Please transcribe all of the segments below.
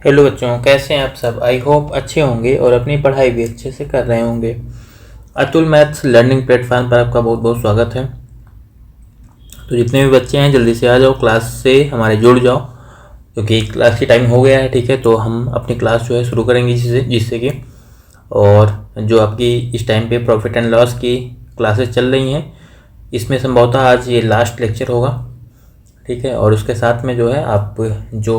Hello बच्चों, कैसे हैं आप सब। आई होप अच्छे होंगे और अपनी पढ़ाई भी अच्छे से कर रहे होंगे। अतुल मैथ्स लर्निंग प्लेटफॉर्म पर आपका बहुत बहुत स्वागत है। तो जितने भी बच्चे हैं जल्दी से आ जाओ, क्लास से हमारे जुड़ जाओ क्योंकि क्लास की टाइम हो गया है। ठीक है, तो हम अपनी क्लास जो है शुरू करेंगे जिससे कि और जो आपकी इस टाइम पे प्रॉफिट एंड लॉस की क्लासेस चल रही हैं, इसमें संभवतः आज ये लास्ट लेक्चर होगा। ठीक है, और उसके साथ में जो है आप जो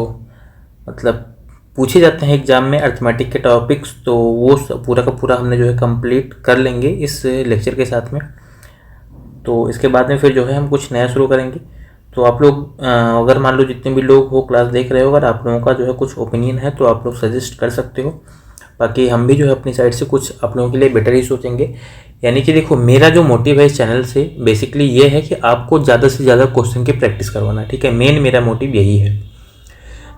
मतलब पूछे जाते हैं एग्जाम में अर्थमेटिक के टॉपिक्स, तो वो पूरा का पूरा हमने जो है कंप्लीट कर लेंगे इस लेक्चर के साथ में। तो इसके बाद में फिर जो है हम कुछ नया शुरू करेंगे। तो आप लोग अगर मान लो जितने भी लोग हो क्लास देख रहे हो, अगर आप लोगों का जो है कुछ ओपिनियन है तो आप लोग सजेस्ट कर सकते हो। बाकी हम भी जो है अपनी साइड से कुछ आप लोगों के लिए बेटर ही सोचेंगे। यानी कि देखो, मेरा जो मोटिव है इस चैनल से बेसिकली ये है कि आपको ज़्यादा से ज़्यादा क्वेश्चन की प्रैक्टिस करवाना। ठीक है, मेन मेरा मोटिव यही है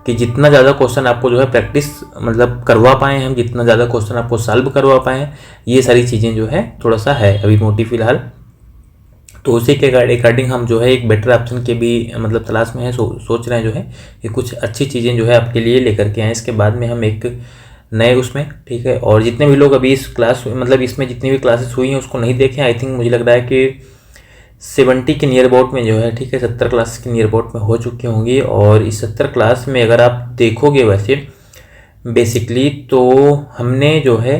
कि जितना ज़्यादा क्वेश्चन आपको जो है प्रैक्टिस मतलब करवा पाएँ हम, जितना ज़्यादा क्वेश्चन आपको सॉल्व करवा पाएँ, ये सारी चीज़ें जो है थोड़ा सा है अभी मोटिव फिलहाल। तो उसी के अकॉर्डिंग हम जो है एक बेटर ऑप्शन के भी मतलब तलाश में है, सोच रहे हैं जो है कि कुछ अच्छी चीज़ें जो है आपके लिए लेकर के आएँ। इसके बाद में हम एक नए उसमें, ठीक है, और जितने भी लोग अभी इस क्लास मतलब इसमें जितनी भी क्लासेस हुई हैं उसको नहीं देखें, आई थिंक मुझे लग रहा है कि 70 के नियर अबाउट में जो है, ठीक है, 70 क्लास के नियर अबाउट में हो चुकी होंगी। और इस 70 क्लास में अगर आप देखोगे वैसे बेसिकली तो हमने जो है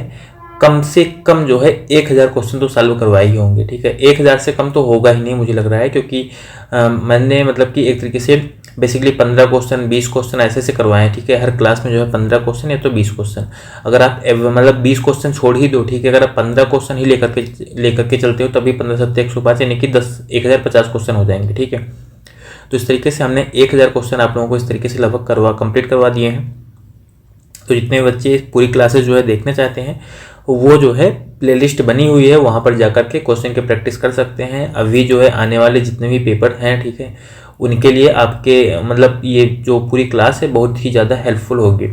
कम से कम जो है 1000 क्वेश्चन तो सॉल्व करवाए ही होंगे। ठीक है, 1000 से कम तो होगा ही नहीं मुझे लग रहा है, क्योंकि मैंने मतलब कि एक तरीके से बेसिकली 15 क्वेश्चन 20 क्वेश्चन ऐसे से करवाए हैं। ठीक है, हर क्लास में जो है 15 क्वेश्चन या तो 20 क्वेश्चन। अगर आप मतलब 20 क्वेश्चन छोड़ ही दो, ठीक है, अगर आप 15 क्वेश्चन ही लेकर के चलते हो तभी 15 7 105 यानी कि 1050 क्वेश्चन हो जाएंगे। ठीक है, तो इस तरीके से हमने 1000 क्वेश्चन आप लोगों को इस तरीके से लगभग कंप्लीट करवा दिए हैं। तो जितने बच्चे पूरी क्लासेस जो है देखना चाहते हैं वो जो है प्लेलिस्ट बनी हुई है, वहाँ पर जाकर के क्वेश्चन की प्रैक्टिस कर सकते हैं। अभी जो है आने वाले जितने भी पेपर हैं, ठीक है, उनके लिए आपके मतलब ये जो पूरी क्लास है बहुत ही ज़्यादा हेल्पफुल होगी।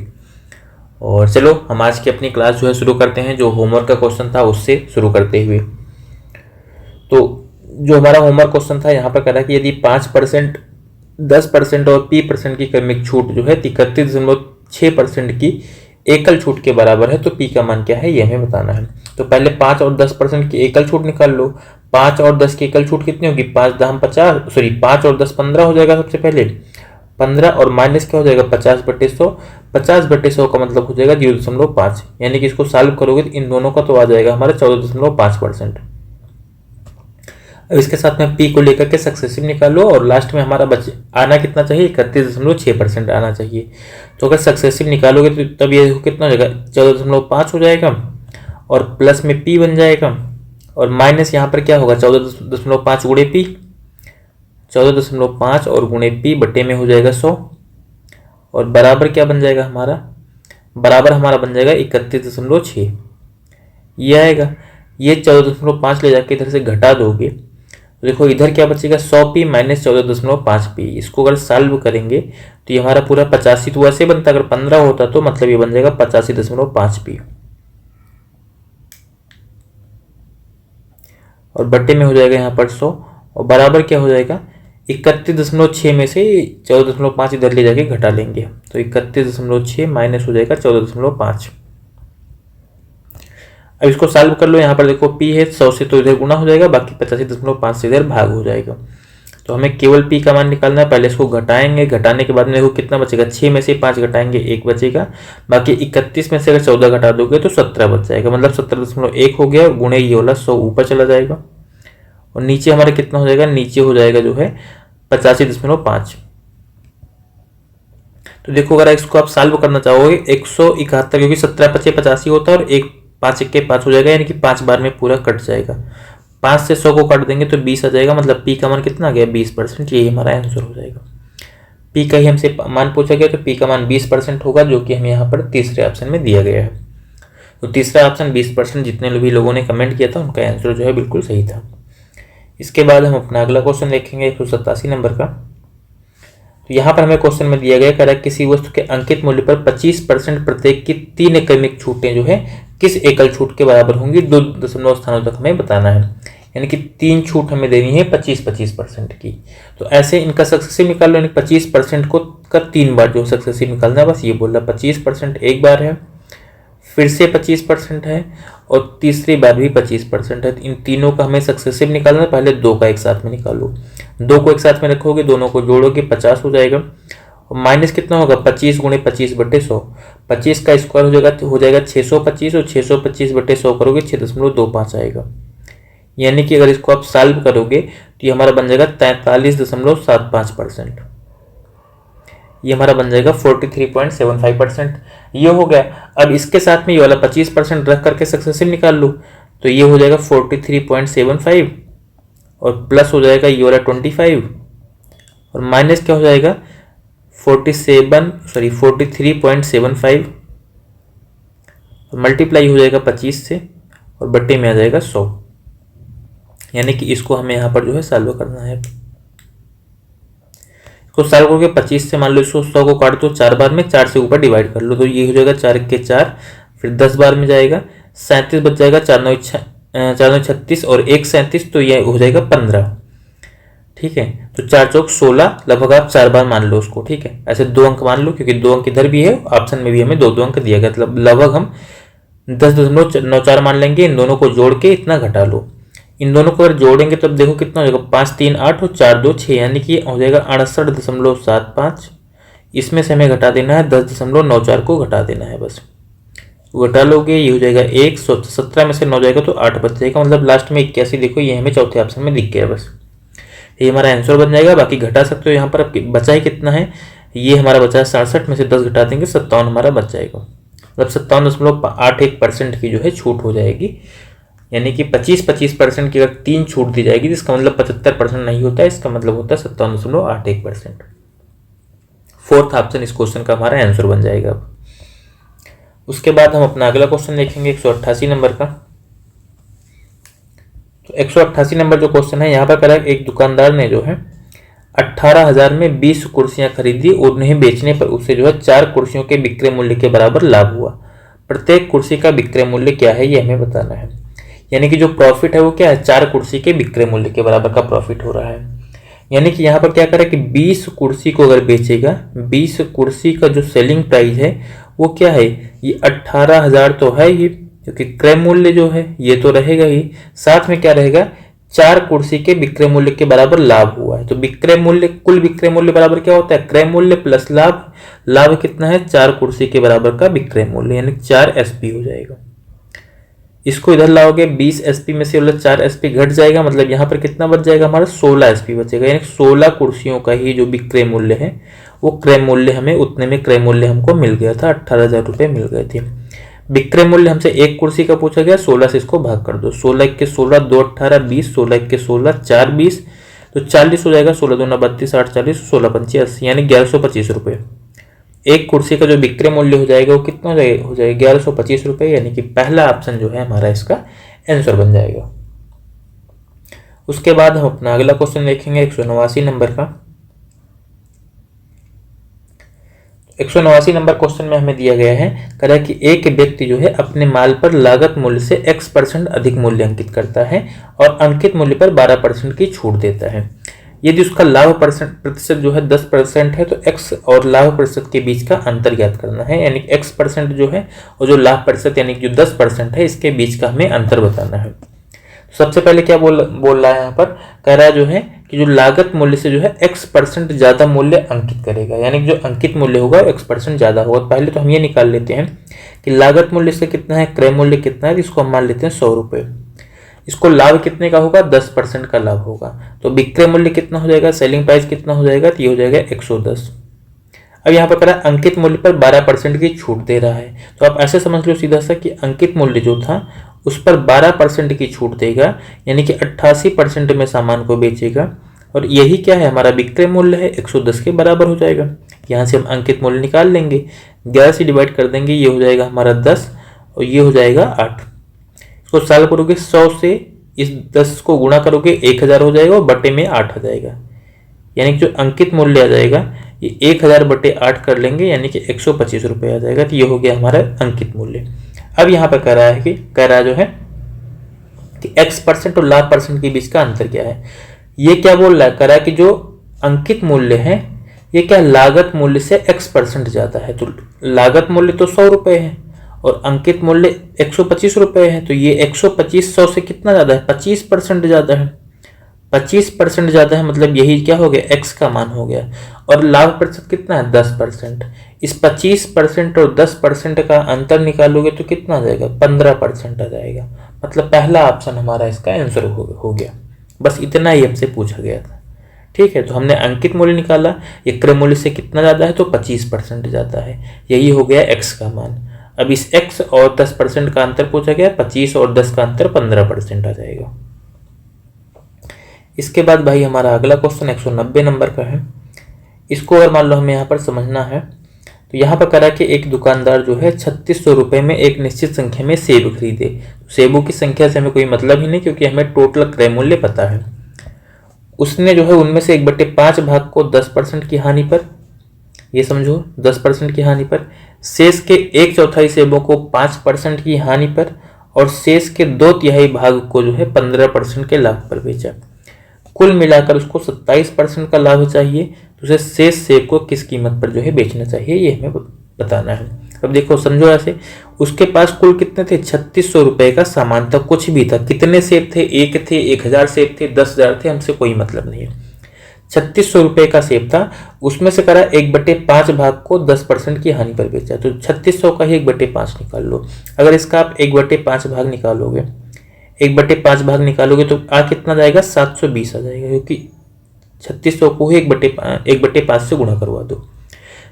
और चलो हम आज की अपनी क्लास जो है शुरू करते हैं। जो होमवर्क का क्वेश्चन था उससे शुरू करते हुए, तो जो हमारा होमवर्क क्वेश्चन था यहाँ पर कह रहा है कि यदि 5%, 10% और P% की क्रमिक छूट जो है 31.6% की एकल छूट के बराबर है तो P का मान क्या है ये हमें बताना है। तो पहले 5 और 10% की एकल छूट निकाल लो। 5 और 10 की एकल छूट कितनी होगी, 5 10 50, सॉरी 5 और 10 15 हो जाएगा। सबसे पहले 15 और माइनस क्या हो जाएगा 50/100। 50/100 का मतलब हो जाएगा 0.5, यानी कि इसको सॉल्व करोगे तो इन दोनों का तो आ जाएगा हमारा 14.5%। अब इसके साथ में P को लेकर के सक्सेसिव निकालो और लास्ट में हमारा आना कितना चाहिए, 31.6% आना चाहिए। तो अगर सक्सेसिव निकालोगे तो तब ये कितना हो जाएगा 14.5 हो जाएगा और प्लस में P बन जाएगा और माइनस यहाँ पर क्या होगा 14.5 गुणे P, 14.5 और गुणे P बटे में हो जाएगा 100 और बराबर क्या बन जाएगा हमारा, बराबर हमारा बन जाएगा 31.6 ये आएगा। ये 14.5 ले जाके इधर से घटा दोगे तो देखो इधर क्या बचेगा 100P माइनस 14.5P। इसको अगर सॉल्व करेंगे तो ये हमारा पूरा 85 तो वैसे बनता, अगर 15 होता तो मतलब ये बन जाएगा 85.5P और बट्टे में हो जाएगा यहाँ पर 100 और बराबर क्या हो जाएगा 31.6 में से 14.5 इधर ले जाके घटा लेंगे तो 31.6 माइनस हो जाएगा 14.5। अब इसको सॉल्व कर लो। यहाँ पर देखो P है 100 से तो इधर गुना हो जाएगा, बाकी 85.5 से इधर भाग हो जाएगा। तो हमें केवल P का मान निकालना है। पहले इसको घटाएंगे, घटाने के बाद में देखो कितना बचेगा, 6 में से 5 घटाएंगे 1 बचेगा, बाकी 31 में से अगर 14 घटा दोगे तो 17 बच जाएगा, मतलब 17.1 हो गया। गुणे ये वाला 100 ऊपर चला जाएगा और नीचे हमारा कितना हो जाएगा, नीचे हो जाएगा जो है 85.5। तो देखो अगर इसको आप सॉल्व करना चाहोगे 171, क्योंकि 17 × 5 = 85 होता है और 1 5 × 5 हो जाएगा, यानी कि 5 बार में पूरा कट जाएगा। 5 से 100 को काट देंगे तो 20 आ जाएगा, मतलब P का मान कितना आ गया 20%। यही हमारा आंसर हो जाएगा। P का ही हमसे मान पूछा गया तो P का मान 20% होगा, जो कि हमें यहाँ पर तीसरे ऑप्शन में दिया गया है। तो तीसरा ऑप्शन 20%, जितने भी लोगों ने कमेंट किया था उनका आंसर जो है बिल्कुल सही था। इसके बाद हम अपना अगला क्वेश्चन देखेंगे 187 नंबर का। तो यहाँ पर हमें क्वेश्चन में दिया गया कह रहा है किसी वस्तु के अंकित मूल्य पर 25% प्रत्येक की 3 क्रमिक छूटें जो है किस एकल छूट के बराबर होंगी, 2 दशमलव स्थानों तक हमें बताना है। यानी कि 3 छूट हमें देनी है 25% की। तो ऐसे इनका सक्सेसिव निकाल लो, यानी 25% को का 3 बार जो सक्सेसिव निकालना है, बस ये बोल रहा। 25% एक बार है, फिर से 25% है, और तीसरी बार भी 25% है। इन तीनों का हमें सक्सेसिव निकालना है। पहले 2 का एक साथ में निकालो, 2 को एक साथ में रखोगे, दोनों को जोड़ोगे, 50 हो जाएगा। और माइनस कितना होगा, 25 गुणे 25/100, 25 का स्क्वायर हो जाएगा 625, और 625/100 करोगे 6.25 आएगा। यानी कि अगर इसको आप सॉल्व करोगे तो ये हमारा बन जाएगा 43.75%। ये हमारा बन जाएगा 43.75%। ये हो गया। अब इसके साथ में ये वाला 25% रख करके सक्सेसिव निकाल लो, तो ये हो जाएगा 43.75, और प्लस हो जाएगा ये वाला 25, और माइनस क्या हो जाएगा 43.75, और मल्टीप्लाई हो जाएगा 25 से, और बट्टे में आ जाएगा 100। यानी कि इसको हमें यहाँ पर जो है सॉल्व करना है। इसको सॉल्व करके 25 से मान लो इसको 100 को काट दो 4 बार में, 4 से ऊपर डिवाइड कर लो, तो ये हो जाएगा 4 के 4, फिर 10 बार में जाएगा, 37 बच जाएगा, 4 9 36, और 1 37, तो ये हो जाएगा 15। ठीक है, तो 4 चौक 16, लगभग आप 4 बार मान लो उसको। ठीक है, ऐसे 2 अंक मान लो, क्योंकि 2 अंक इधर भी है, ऑप्शन में भी हमें 2 अंक दिया गया, मतलब लगभग हम 10.94 मान लेंगे। इन दोनों को जोड़ के इतना घटा लो। इन दोनों को अगर जोड़ेंगे तब देखो कितना हो जाएगा, 5 3 8 और 4 2 6, यानी कि हो जाएगा 68.75। इसमें से हमें घटा देना है 10.94 को घटा देना है, बस घटा लोगे, ये हो जाएगा 1, 17 में से 9 जाएगा तो 8 बच जाएगा, मतलब लास्ट में 81। देखो ये हमें चौथे ऑप्शन में दिख गया, बस ये हमारा आंसर बन जाएगा। बाकी घटा सकते हो यहाँ पर। अब बचा ही कितना है, ये हमारा बचा है 67 में से 10 घटा देंगे 57 हमारा बच जाएगा, मतलब 57.81% की जो है छूट हो जाएगी। यानी कि 25% की अगर 3 छूट दी जाएगी, जिसका मतलब 75% नहीं होता है, इसका मतलब होता है 57.81%। फोर्थ ऑप्शन इस क्वेश्चन का हमारा आंसर बन जाएगा। उसके बाद हम अपना अगला क्वेश्चन देखेंगे 188 नंबर का। तो 188 नंबर जो क्वेश्चन है, यहाँ पर कह रहा है एक दुकानदार ने जो है 18,000 में 20 कुर्सियां खरीदी और उन्हें बेचने पर उसे जो है 4 कुर्सियों के विक्रय मूल्य के बराबर लाभ हुआ। प्रत्येक कुर्सी का विक्रय मूल्य क्या है, ये हमें बताना है। यानी कि जो प्रॉफिट है वो क्या है, 4 कुर्सी के विक्रय मूल्य के बराबर का प्रॉफिट हो रहा है। यानी कि यहाँ पर क्या करें कि 20 कुर्सी को अगर बेचेगा, 20 कुर्सी का जो सेलिंग प्राइस है वो क्या है, ये 18,000 तो है ही, क्योंकि क्रय मूल्य जो है ये तो रहेगा ही, साथ में क्या रहेगा, 4 कुर्सी के विक्रय मूल्य के बराबर लाभ हुआ है। तो विक्रय मूल्य, कुल विक्रय मूल्य बराबर क्या होता है, क्रय मूल्य प्लस लाभ। लाभ कितना है, 4 कुर्सी के बराबर का विक्रय मूल्य, यानी 4 SP हो जाएगा। इसको इधर लाओगे, 20 SP में से 4 SP घट जाएगा, मतलब यहाँ पर कितना बच जाएगा हमारा 16 SP बचेगा। यानी 16 कुर्सियों का ही जो विक्रय मूल्य है वो क्रय मूल्य हमें उतने में क्रय मूल्य हमको मिल गया था, 18,000 रुपये मिल गए थे। विक्रय मूल्य हमसे एक कुर्सी का पूछा गया, 16 से इसको भाग कर दो, 16 के 16 2 18 20, 16 के 16 4 20, तो 40 हो जाएगा, 16 दूना 32 8 40, 16 पंचे 80, यानी 1125 रुपये। एक कुर्सी का जो विक्रय मूल्य हो जाएगा वो कितना हो जाएगा 1125 रुपये। यानी कि पहला ऑप्शन जो है हमारा इसका आंसर बन जाएगा। उसके बाद हम अपना अगला क्वेश्चन देखेंगे 189 नंबर का। 189 नंबर क्वेश्चन में हमें दिया गया है, कह रहा है कि एक व्यक्ति जो है अपने माल पर लागत मूल्य से X% अधिक मूल्य अंकित करता है और अंकित मूल्य पर 12% की छूट देता है। यदि उसका लाभ प्रतिशत जो है 10% है, तो X और लाभ प्रतिशत के बीच का अंतर ज्ञात करना है। यानी X% जो है और जो लाभ प्रतिशत यानी कि जो 10% है, इसके बीच का हमें अंतर बताना है। सबसे पहले क्या बोल रहा है यहाँ पर, कह रहा है जो है कि जो लागत मूल्य से जो है X% ज्यादा मूल्य अंकित करेगा, यानी कि जो अंकित मूल्य होगा X% ज्यादा होगा। पहले तो हम ये निकाल लेते हैं कि लागत मूल्य से कितना है, क्रय मूल्य कितना है, इसको हम मान लेते हैं 100 रुपये। इसको लाभ कितने का होगा, 10% का लाभ होगा, तो विक्रय मूल्य कितना हो जाएगा, सेलिंग प्राइस कितना हो जाएगा, तो ये हो जाएगा 110। अब यहाँ पर कह रहा है अंकित मूल्य पर 12% की छूट दे रहा है, तो आप ऐसे समझ लो सीधा सा कि अंकित मूल्य जो था उस पर 12% की छूट देगा, यानी कि 88% में सामान को बेचेगा, और यही क्या है हमारा विक्रय मूल्य है, 110 के बराबर हो जाएगा। यहाँ से हम अंकित मूल्य निकाल लेंगे, 11 से डिवाइड कर देंगे, ये हो जाएगा हमारा 10 और ये हो जाएगा 8। इसको सॉल्व करोगे, 100 से इस 10 को गुणा करोगे 1000 हो जाएगा और बटे में 8 आ जाएगा, यानी कि जो अंकित मूल्य आ जाएगा ये 1000 बटे 8 कर लेंगे, यानी कि 125 रुपये आ जाएगा। तो ये हो गया हमारा अंकित मूल्य। अब यहाँ पर कह रहा जो है कि X% और लाभ % के बीच का अंतर क्या है। ये क्या बोल रहा है, कह रहा है कि जो अंकित मूल्य है ये क्या लागत मूल्य से x% ज़्यादा है, तो लागत मूल्य तो 100 रुपये है और अंकित मूल्य 125 रुपये है, तो ये 125 100 से कितना ज़्यादा है, 25% ज़्यादा है। 25% ज़्यादा है मतलब यही क्या हो गया, x का मान हो गया। और लाभ प्रतिशत कितना है, 10%। इस 25% और 10% का अंतर निकालोगे तो कितना आ जाएगा, 15% आ जाएगा। मतलब पहला ऑप्शन हमारा इसका आंसर हो गया। बस इतना ही हमसे पूछा गया था। ठीक है, तो हमने अंकित मूल्य निकाला, ये क्रय मूल्य से कितना ज़्यादा है, तो 25% ज़्यादा है, यही हो गया x का मान। अब इस x और 10% का अंतर पूछा गया, 25 और 10 का अंतर 15% आ जाएगा। इसके बाद भाई हमारा अगला क्वेश्चन 190 नंबर का है। इसको अगर मान लो हमें यहाँ पर समझना है, तो यहाँ पर करा कि एक दुकानदार जो है 3600 रुपये में एक निश्चित संख्या में सेब खरीदे। सेबों की संख्या से हमें कोई मतलब ही नहीं, क्योंकि हमें टोटल क्रय मूल्य पता है। उसने जो है उनमें से 1/5 भाग को 10% की हानि पर, ये समझो 10% की हानि पर, शेष के 1/4 सेबों को 5% की हानि पर और शेष के 2/3 भाग को जो है 15% के लाभ पर बेचा। कुल मिलाकर उसको 27% का लाभ चाहिए, तो उसे शेष सेब को किस कीमत पर जो है बेचना चाहिए, ये हमें बताना है। अब देखो समझो ऐसे, उसके पास कुल कितने थे, 3600 रुपये का सामान था, कुछ भी था। कितने सेब थे, 1 थे, 1000 सेब थे, 10,000 थे, हमसे कोई मतलब नहीं है। 3600 रुपये का सेब था, उसमें से करा 1/5 भाग को 10% की हानि पर बेचा, तो 3600 का ही 1/5 निकाल लो। अगर इसका आप 1/5 भाग निकालोगे, 1/5 भाग निकालोगे तो आ कितना जाएगा, 720 आ जाएगा, क्योंकि 3600 को ही 1/5 से गुणा करवा दो,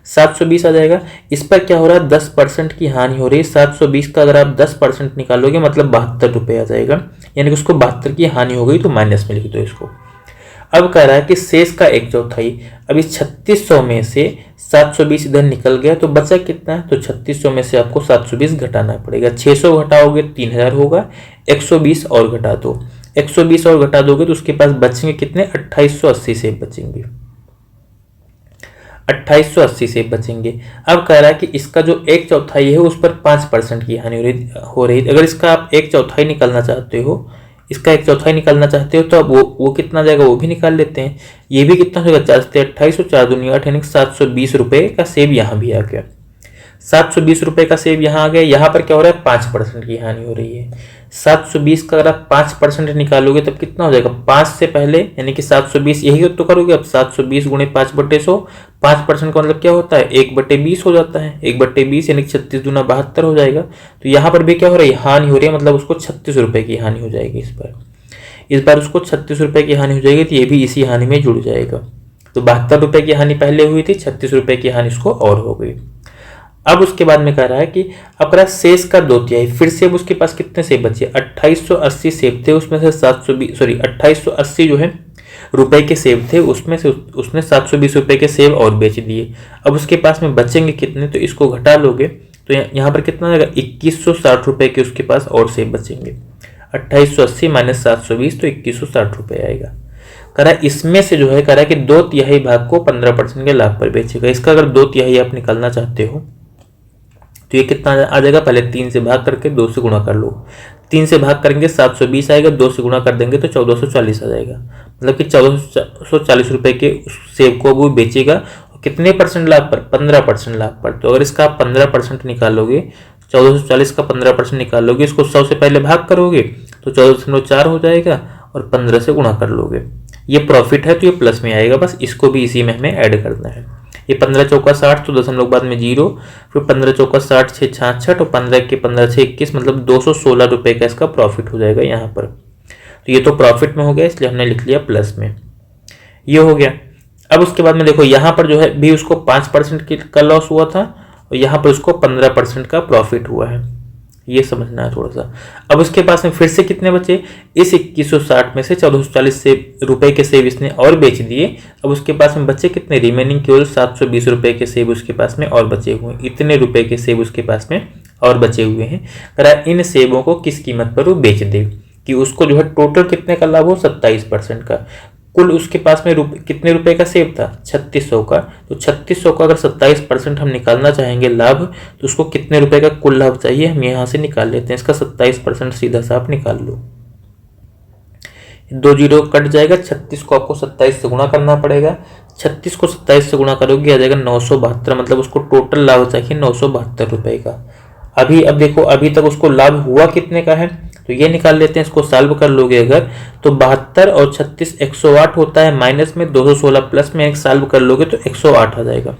720 आ जाएगा। इस पर क्या हो रहा है, 10% की हानि हो रही है। 720 का अगर आप 10% निकालोगे मतलब 72 रुपये आ जाएगा, यानी कि उसको 72 की हानि हो गई, तो माइनस में लिख दो इसको। अब कह रहा है कि शेष का 1/4, अब इस 3600 में से 720 इधर निकल गया, तो बचा कितना, तो 3600 में से आपको 720 घटाना पड़ेगा। 600 घटाओगे 3000 होगा, 120 और घटा दो, 120 और घटा दोगे तो उसके पास बचेंगे कितने, 2880 सेब बचेंगे, 2880 सेब बचेंगे। अब कह रहा है कि इसका जो 1/4 है उस पर 5% की हानि हो रही। अगर इसका आप 1/4 निकालना चाहते हो, इसका 1/4 निकालना चाहते हो, तो अब वो कितना जाएगा, वो भी निकाल लेते हैं। ये भी कितना होगा, 4 से 28 और 4 दूनी 8, यानी 720 रुपये का सेब यहाँ भी आ गया। 720 रुपये का सेब यहाँ आ गया। यहाँ पर क्या हो रहा है, 5% की हानि हो रही है। 720 का अगर आप 5% निकालोगे तब कितना हो जाएगा, 5 से पहले, यानी कि 720 यही तो करोगे। अब 720 गुणे 5/100, 5% का मतलब क्या होता है, 1/20 हो जाता है। 1/20 यानी कि 36 दूना 72 हो जाएगा। तो यहाँ पर भी क्या हो रही है, हानि हो रही है, मतलब उसको 36 रुपये की हानि हो जाएगी। इस बार उसको 36 रुपये की हानि हो जाएगी, तो ये भी इसी हानि में जुड़ जाएगा। तो 72 रुपये की हानि पहले हुई थी, 36 रुपये की हानि उसको और हो गई। अब उसके बाद में कह रहा है कि अपना शेष का 2/3, फिर से उसके पास कितने सेब बचे, 2880 सेब थे, उसमें से 2880 जो है रुपए के सेब थे, उसमें से उसने 720 रुपए के सेब और बेच दिए। अब उसके पास में बचेंगे कितने, तो इसको घटा लोगे तो यहाँ पर कितना आएगा, 2160 रुपए के उसके पास और सेब बचेंगे। 2880 माइनस 720 तो 2160 रुपये आएगा। कह रहा है इसमें से जो है, कह रहा है कि 2/3 भाग को 15% के लाभ पर बेचेगा। इसका अगर 2/3 आप निकालना चाहते हो तो ये कितना आ जाएगा, पहले 3 से भाग करके 2 से गुणा कर लो। 3 से भाग करेंगे 720 आएगा, 2 से गुणा कर देंगे तो 1440 आ जाएगा। मतलब कि 1440 रुपये के सेब को वो बेचेगा। कितने परसेंट लाभ पर, 15% लाभ पर। तो अगर इसका आप 15% निकालोगे, 1440 का 15% निकालोगे, इसको 100 से पहले भाग करोगे तो 14.4 हो जाएगा और 15 से गुणा कर लोगे। ये प्रॉफिट है तो ये प्लस में आएगा, बस इसको भी इसी में हमें ऐड करना है। ये 15 चौका 60 तो 10 बाद में 0, फिर 15 चौका 60 6 66 और 15 के 15 6 21, मतलब 216 रुपये का इसका प्रॉफिट हो जाएगा यहाँ पर। तो ये तो प्रॉफिट में हो गया, इसलिए हमने लिख लिया प्लस में, ये हो गया। अब उसके बाद में देखो यहाँ पर जो है भी उसको 5% का लॉस हुआ था और यहाँ पर उसको 15% का प्रॉफिट हुआ है, ये समझना है थोड़ा सा। अब उसके पास में फिर से कितने बचे, इस 2160 में से 1440 से रुपए के सेब इसने और बेच दिए। अब उसके पास में बचे कितने, रिमेनिंग केवल 720 रुपए के सेब उसके पास में और बचे हुए हैं। इतने रुपए के सेब उसके पास में और बचे हुए हैं। अगर इन सेबों को किस कीमत पर वो बेच दे, कि उसको जो है टोटल कितने का लाभ हो, 27% का। कुल उसके पास में कितने रुपए का सेब था, 3600 का। तो 3600 का अगर 27% हम निकालना चाहेंगे लाभ, तो उसको कितने रुपए का कुल लाभ चाहिए, हम यहाँ से निकाल लेते हैं। इसका 27% सीधा सा आप निकाल लो, 2 जीरो कट जाएगा। 36 को आपको 27 से गुणा करना पड़ेगा, 36 को 27 से गुणा करोगे आ जाएगा 972, मतलब उसको टोटल लाभ चाहिए 972 रुपए का। अभी अब देखो अभी तक उसको लाभ हुआ कितने का है, तो ये निकाल लेते हैं। इसको सॉल्व कर लोगे अगर तो 72 और 36 108 होता है, माइनस में 216 प्लस में एक सॉल्व कर लोगे तो 108 आ जाएगा।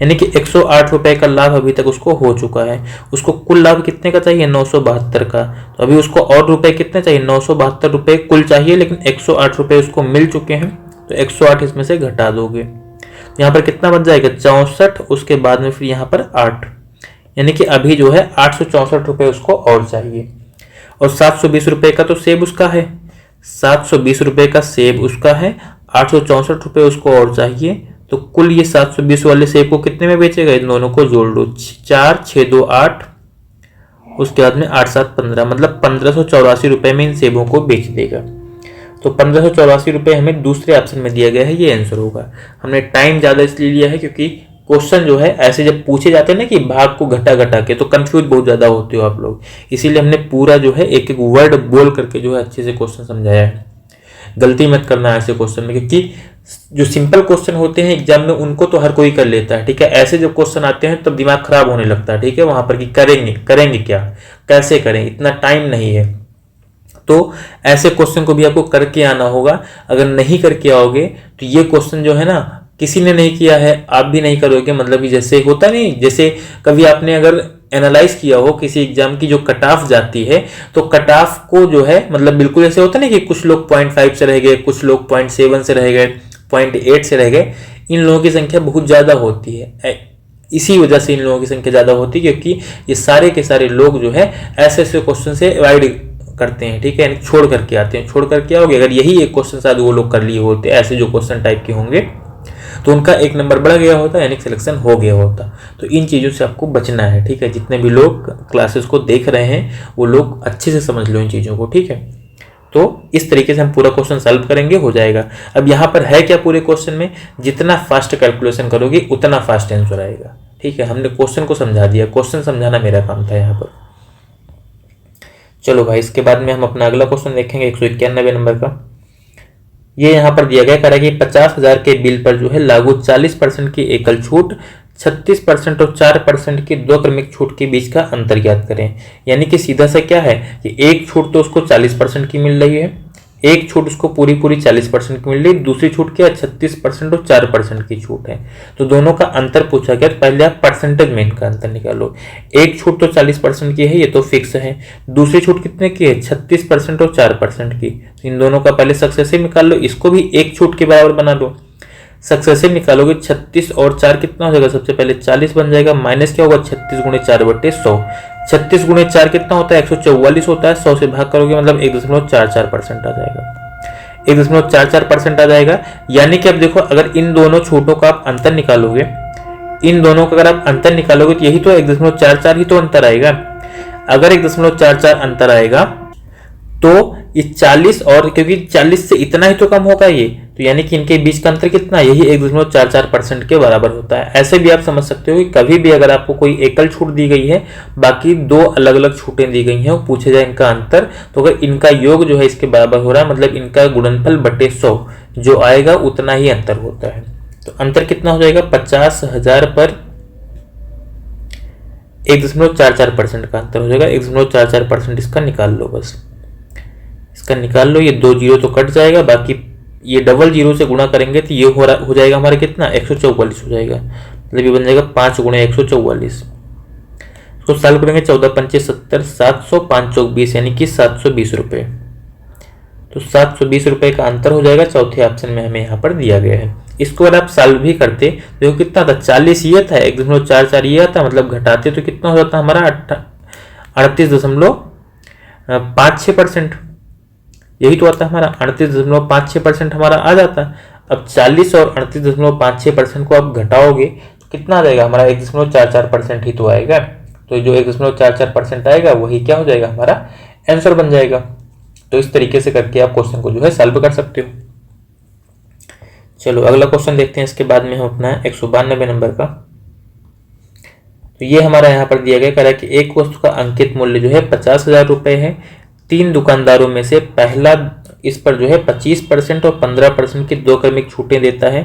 यानी कि 108 रुपए का लाभ अभी तक उसको हो चुका है। उसको कुल लाभ कितने का चाहिए, 972 का। तो अभी उसको और रुपए कितने चाहिए, 972 रुपए कुल चाहिए, लेकिन 108 रुपए उसको मिल चुके हैं, तो 108 इसमें से घटा दोगे। यहाँ पर कितना बच जाएगा, 64, उसके बाद में फिर यहाँ पर 8, यानी कि अभी जो है 864 रुपए उसको और चाहिए। और 720 रुपए का तो सेब उसका है, 720 रुपए का सेब उसका है, 864 रुपए उसको और चाहिए। तो कुल ये 720 वाले सेब को कितने में बेचेगा, इन दोनों को जोड़ लो, 4 6 2 8, उसके बाद में 8 7 15, मतलब 1584 रुपए में इन सेबों को बेच देगा। तो 1584 रुपए हमें दूसरे ऑप्शन में दिया गया है, ये आंसर होगा। हमने टाइम ज्यादा इसलिए लिया है क्योंकि क्वेश्चन जो है ऐसे जब पूछे जाते हैं ना कि भाग को घटा घटा के, तो कंफ्यूज बहुत ज्यादा होते हो आप लोग, इसीलिए हमने पूरा जो है एक एक वर्ड बोल करके जो है अच्छे से क्वेश्चन समझाया है। गलती मत करना ऐसे क्वेश्चन में, क्योंकि जो सिंपल क्वेश्चन होते हैं एग्जाम में उनको तो हर कोई कर लेता है, ठीक है। ऐसे जब क्वेश्चन आते हैं तब दिमाग खराब होने लगता है, ठीक है, वहां पर कि करेंगे क्या, कैसे करें, इतना टाइम नहीं है। तो ऐसे क्वेश्चन को भी आपको करके आना होगा। अगर नहीं करके आओगे तो ये क्वेश्चन जो है ना, किसी ने नहीं किया है, आप भी नहीं करोगे, मतलब कि जैसे होता नहीं, जैसे कभी आपने अगर एनालाइज किया हो किसी एग्जाम की जो कट ऑफ जाती है, तो कट ऑफ को जो है मतलब बिल्कुल ऐसे होता नहीं कि कुछ लोग 0.5 से रह गए, कुछ लोग 0.7 से रह गए, 0.8 से रह गए, इन लोगों की संख्या बहुत ज्यादा होती है। इसी वजह से इन लोगों की संख्या ज्यादा होती है, क्योंकि ये सारे के सारे लोग जो है ऐसे ऐसे क्वेश्चन से अवॉइड करते हैं, ठीक है, छोड़ करके आते हैं। छोड़ करके आओगे, अगर यही एक क्वेश्चन शायद वो लोग कर लिए होते ऐसे जो क्वेश्चन टाइप के होंगे, तो उनका एक नंबर बढ़ गया होता, यानी सिलेक्शन हो गया होता। तो इन चीज़ों से आपको बचना है, ठीक है। जितने भी लोग क्लासेस को देख रहे हैं वो लोग अच्छे से समझ लो इन चीज़ों को, ठीक है। तो इस तरीके से हम पूरा क्वेश्चन सॉल्व करेंगे, हो जाएगा। अब यहाँ पर है क्या पूरे क्वेश्चन में, जितना फास्ट कैलकुलेशन करोगे उतना फास्ट आंसर आएगा, ठीक है। हमने क्वेश्चन को समझा दिया, क्वेश्चन समझाना मेरा काम था यहाँ पर। चलो भाई, इसके बाद में हम अपना अगला क्वेश्चन देखेंगे 191 नंबर का। ये यहाँ पर दिया गया कह रहा है कि 50,000 के बिल पर जो है लागू 40% की एकल छूट, 36% और 4% की दो क्रमिक छूट के बीच का अंतर ज्ञात करें। यानी कि सीधा सा क्या है कि एक छूट तो उसको 40% की मिल रही है, एक छूट उसको पूरी 40% की मिल रही है, दूसरी छूट क्या है 36% और 4% की छूट है। तो दोनों का अंतर पूछा गया, तो पहले आप परसेंटेज में इनका अंतर निकालो। एक छूट तो 40% की है, ये तो फिक्स है। दूसरी छूट कितने की है, 36% और 4% की। तो इन दोनों का पहले सक्सेसिव निकाल लो, इसको भी एक छूट के बराबर बना लो। सक्सेसिव निकालोगे 36 और 4 कितना हो जाएगा, सबसे पहले 40 बन जाएगा, माइनस क्या होगा 36 गुणे 4/100। 36 गुणे 4 कितना होता है, 144 होता है। 100 से भाग करोगे मतलब 1.44% आ जाएगा, 1.44% आ जाएगा। यानी कि अब देखो, अगर इन दोनों छूटों का आप अंतर निकालोगे, इन दोनों का अगर आप अंतर निकालोगे तो यही तो 1.44 ही तो अंतर आएगा। अगर 1.44 अंतर आएगा तो ये 40 और, क्योंकि 40 से इतना ही तो कम होगा ये, तो यानी कि इनके बीच का अंतर कितना है, यही 1.44% के बराबर होता है। ऐसे भी आप समझ सकते हो कि कभी भी अगर आपको कोई एकल छूट दी गई है, बाकी दो अलग अलग छूटें दी गई हैं, वो पूछे जाए इनका अंतर, तो अगर इनका योग जो है इसके बराबर हो रहा है, मतलब इनका गुणनफल बटे 100 जो आएगा उतना ही अंतर होता है। तो अंतर कितना हो जाएगा, 50,000 पर 1.44% का अंतर हो जाएगा। 1.44% इसका निकाल लो, बस इसका निकाल लो। ये 2 जीरो तो कट जाएगा, बाकी ये डबल जीरो से गुणा करेंगे तो ये हो जाएगा हमारा कितना, 144 हो जाएगा। मतलब ये बन जाएगा 5 गुणे 144। इसको सॉल्व करेंगे, 14 पंचे 70, 700, 5 चौक 20, यानी कि 720 रुपये। तो 720 रुपये का अंतर हो जाएगा, चौथे ऑप्शन में हमें यहाँ पर दिया गया है। इसको अगर आप सॉल्व भी करते देखो कितना था, 40 ये था, 1.44 ये था, मतलब घटाते तो कितना हो जाता हमारा 38.56%। यही तो आता है हमारा 38.56% हमारा आ जाता है। अब 40 और 38.56% को आप घटाओगे तो कितना आ जाएगा हमारा, 1.44% ही तो आएगा। तो जो 1.44% आएगा वही क्या हो जाएगा, हमारा आंसर बन जाएगा। तो इस तरीके से करके आप क्वेश्चन को जो है सॉल्व कर सकते हो। चलो अगला क्वेश्चन देखते हैं, इसके बाद में हम अपना 192 नंबर का। तो ये हमारा यहाँ पर दिया गया, कह रहा है कि एक वस्तु का अंकित मूल्य जो है 50,000 रुपये है। 3 दुकानदारों में से पहला इस पर जो है 25% और 15% की दो क्रमिक छूटें देता है।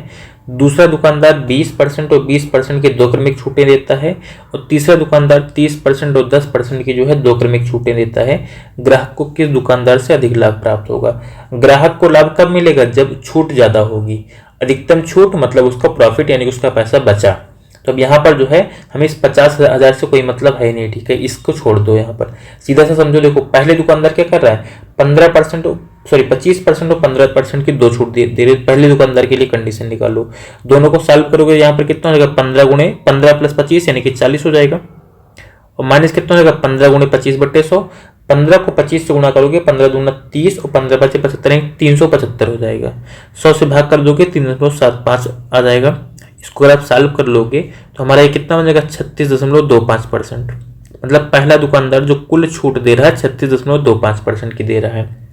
दूसरा दुकानदार 20% और 20% की 2 क्रमिक छूटें देता है, और तीसरा दुकानदार 30% और 10% की जो है 2 क्रमिक छूटें देता है। ग्राहक को किस दुकानदार से अधिक लाभ प्राप्त होगा? ग्राहक को लाभ कब मिलेगा? जब छूट ज्यादा होगी। अधिकतम छूट मतलब उसका प्रॉफिट यानी कि उसका पैसा बचा। तो अब यहाँ पर जो है हमें इस 50,000 से कोई मतलब है नहीं, ठीक है, इसको छोड़ दो। यहाँ पर सीधा सा समझो, देखो पहले दुकानदार क्या कर रहा है, 15% 25% और 15% की 2 छूट दे रहे। पहले दुकानदार के लिए कंडीशन निकालो, दोनों को सॉल्व करोगे यहाँ पर कितना हो जाएगा, 15 + 25 यानी कि 40 हो जाएगा, और माइनस कितना हो जाएगा, 15 × 25/100। 15 को 25 से गुणा करोगे, 15 दूना 30 और 15 × 5 = 75, 375 हो जाएगा। 100 से भाग कर दोगे 3.75 आ जाएगा। इसको अगर आप सॉल्व कर लोगे तो हमारा ये कितना बन जाएगा, 36.25%। मतलब पहला दुकानदार जो कुल छूट दे रहा है 36.25% की दे रहा है।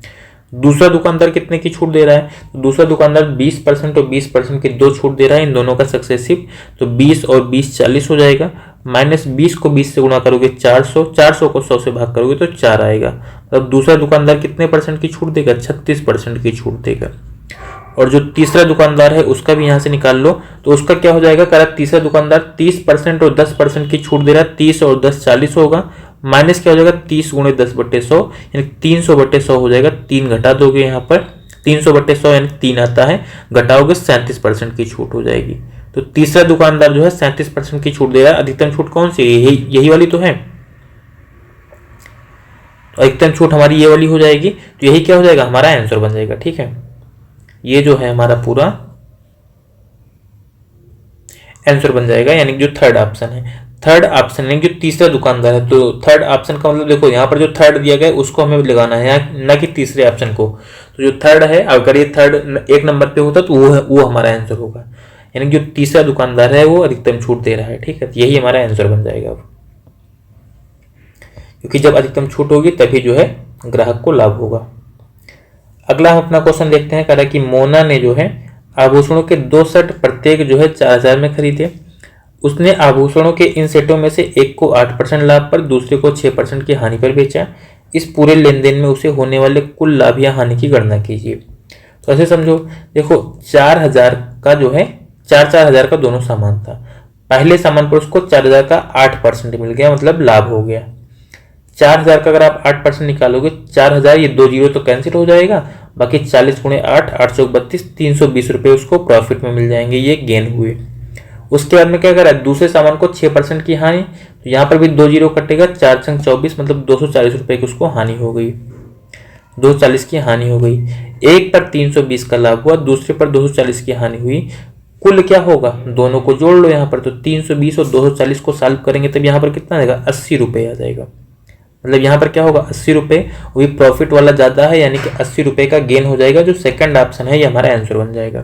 दूसरा दुकानदार कितने की छूट दे रहा है, तो दूसरा दुकानदार 20% और 20% की 2 छूट दे रहा है, इन दोनों का सक्सेसिव। तो 20 और 20 40 हो जाएगा, माइनस 20 को 20 से गुणा करोगे 400, 400 को 100 से भाग करोगे तो 4 आएगा। मतलब दूसरा दुकानदार कितने परसेंट की छूट देगा, 36% की छूट देगा। और जो तीसरा दुकानदार है उसका भी यहाँ से निकाल लो, तो उसका क्या हो जाएगा, करेक्ट, तीसरा दुकानदार 30% और 10% की छूट दे रहा है, 30 और 10 40 होगा, माइनस क्या हो जाएगा, 30 × 10/100 यानी 300/100 हो जाएगा। 3 घटा दोगे यहाँ पर, 300/100 यानी 3 आता है, घटाओगे 37% की छूट हो जाएगी। तो तीसरा दुकानदार जो है 37% की छूट दे रहा है। अधिकतम छूट कौन सी, यही वाली तो है, तो अधिकतम छूट हमारी ये वाली हो जाएगी। तो यही क्या हो जाएगा, हमारा आंसर बन जाएगा, ठीक है। ये जो है हमारा पूरा आंसर बन जाएगा, यानी जो थर्ड ऑप्शन है, थर्ड ऑप्शन यानी जो तीसरा दुकानदार है। तो थर्ड ऑप्शन का मतलब देखो यहाँ पर जो थर्ड दिया गया है उसको हमें लगाना है, ना कि तीसरे ऑप्शन को। तो जो थर्ड है, अगर ये थर्ड 1 नंबर पे होता तो वो हमारा आंसर होगा, यानी जो तीसरा दुकानदार है वो अधिकतम छूट दे रहा है, ठीक है। तो यही हमारा आंसर बन जाएगा अब, क्योंकि जब अधिकतम छूट होगी तभी जो है ग्राहक को लाभ होगा। अगला हम अपना क्वेश्चन देखते हैं। कह रहा है कि मोना ने जो है आभूषणों के 2 सेट प्रत्येक जो है 4000 में खरीदे। उसने आभूषणों के इन सेटों में से एक को 8% लाभ पर, दूसरे को 6% की हानि पर बेचा। इस पूरे लेन देन में उसे होने वाले कुल लाभ या हानि की गणना कीजिए। तो ऐसे समझो, देखो 4000 का जो है 4,000 का दोनों सामान था। पहले सामान पर उसको 4000 का 8% मिल गया, मतलब लाभ हो गया। 4000 का अगर आप 8% निकालोगे, 4000 ये 2 जीरो तो कैंसिल हो जाएगा, बाकी 40 × 8 8 × 32 320 रुपये उसको प्रॉफिट में मिल जाएंगे, ये गेन हुए। उसके बाद में क्या करा, दूसरे सामान को 6% की हानि, तो यहाँ पर भी 2 जीरो कटेगा, 4 × 24 मतलब 240 रुपये की उसको हानि हो गई, 240 की हानि हो गई। एक पर 320 का लाभ हुआ, दूसरे पर 240 की हानि हुई। कुल क्या होगा, दोनों को जोड़ लो यहाँ पर, तो 320 और 240 को सॉल्व करेंगे तब यहाँ पर कितना आएगा, 80 रुपये आ जाएगा। मतलब यहाँ पर क्या होगा, 80 रुपये, वही प्रॉफिट वाला ज़्यादा है, यानी कि 80 रुपये का गेन हो जाएगा। जो सेकंड ऑप्शन है ये हमारा आंसर बन जाएगा,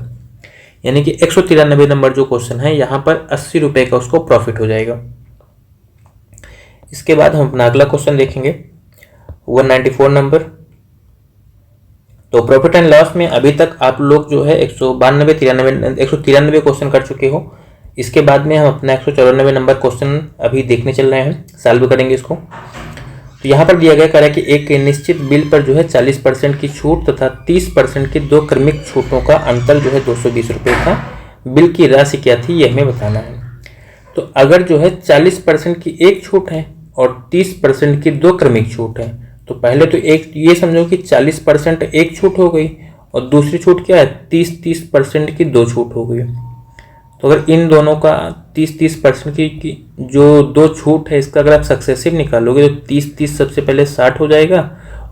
यानी कि 193 नंबर जो क्वेश्चन है यहाँ पर 80 रुपये का उसको प्रॉफिट हो जाएगा। इसके बाद हम अपना अगला क्वेश्चन देखेंगे, 194 नंबर। तो प्रॉफिट एंड लॉस में अभी तक आप लोग जो है 193 क्वेश्चन कर चुके हो। इसके बाद में हम अपना 194 नंबर क्वेश्चन अभी देखने चल रहे हैं, सॉल्व करेंगे इसको। तो यहाँ पर दिया गया कह रहा है कि एक निश्चित बिल पर जो है 40% की छूट तथा 30% की 2 क्रमिक छूटों का अंतर जो है 220 रुपये था। बिल की राशि क्या थी ये हमें बताना है। तो अगर जो है 40% की एक छूट है और 30% की 2 क्रमिक छूट है, तो पहले तो एक ये समझो कि 40% एक छूट हो गई और दूसरी छूट क्या है, 30% की 2 छूट हो गई। तो अगर इन दोनों का 30% की जो 2 छूट है, इसका अगर आप सक्सेसिव निकालोगे तो 30 सबसे पहले 60 हो जाएगा,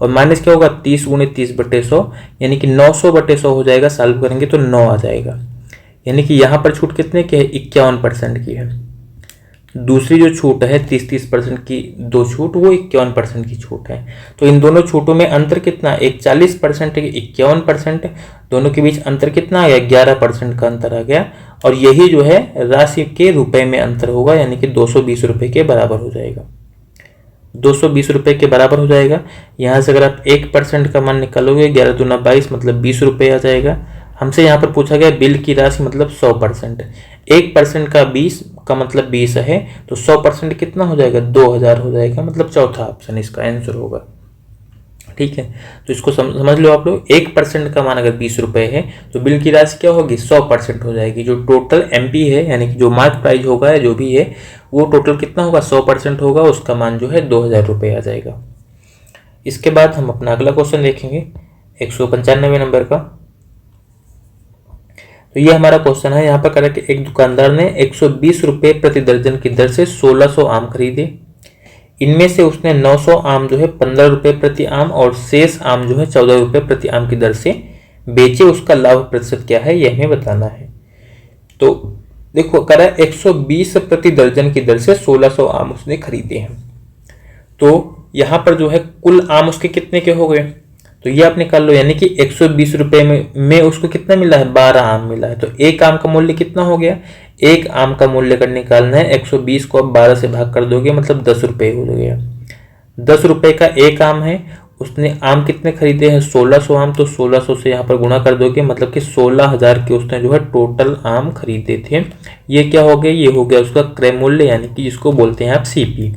और माइनस क्या होगा, 30 × 30/100 यानी कि 900/100 हो जाएगा। सॉल्व करेंगे तो 9 आ जाएगा, यानी कि यहाँ पर छूट कितने की है, 51% की है। दूसरी जो छूट है 30% की 2 छूट, वो 51% की छूट है। तो इन दोनों छूटों में अंतर कितना, एक 40% एक 51%, दोनों के बीच अंतर कितना आ गया, 11% का अंतर आ गया। और यही जो है राशि के रुपए में अंतर होगा, यानी कि 220 रुपये के बराबर हो जाएगा, 220 रुपये के बराबर हो जाएगा। यहाँ से अगर आप 1% का मान निकालोगे, 11 दूना 22 मतलब 20 रुपये आ जाएगा। हमसे यहाँ पर पूछा गया बिल की राशि मतलब 100%, 1% का 20 का मतलब 20 है, तो 100% कितना हो जाएगा, 2000 हो जाएगा। मतलब चौथा ऑप्शन इसका आंसर होगा, ठीक है। तो इसको समझ लो आप लोग, 1% का मान अगर 20 रुपये है तो बिल की राशि क्या होगी, 100% हो जाएगी। जो टोटल MP है यानी कि जो मार्क प्राइस होगा या जो भी है वो टोटल कितना होगा, 100% होगा, उसका मान जो है 2000 रुपये आ जाएगा। इसके बाद हम अपना अगला क्वेश्चन देखेंगे 195 नंबर का। तो ये हमारा क्वेश्चन है, यहाँ पर करें कि एक दुकानदार ने 120 रुपये प्रति दर्जन की दर से 1600 आम खरीदे। इनमें से उसने 900 आम जो है 15 रुपये प्रति आम और शेष आम जो है 14 रुपये प्रति आम की दर से बेचे। उसका लाभ प्रतिशत क्या है यह हमें बताना है। तो देखो करा 120 प्रति दर्जन की दर से 1600 आम उसने खरीदे हैं। तो यहाँ पर जो है कुल आम उसके कितने के हो गए, तो ये आप निकाल लो, यानी कि 120 रुपये में उसको कितना मिला है, 12 आम मिला है। तो एक आम का मूल्य कितना हो गया, एक आम का मूल्य अगर निकालना है 120 को आप 12 से भाग कर दोगे मतलब 10 रुपये हो गया। 10 रुपये का एक आम है, उसने आम कितने खरीदे हैं, 1600 आम। तो 1600 से यहाँ पर गुणा कर दोगे मतलब कि 16,000 के उसने जो है टोटल आम खरीदे थे। ये क्या हो गया, ये हो गया उसका क्रय मूल्य, यानी कि जिसको बोलते हैं आप CP।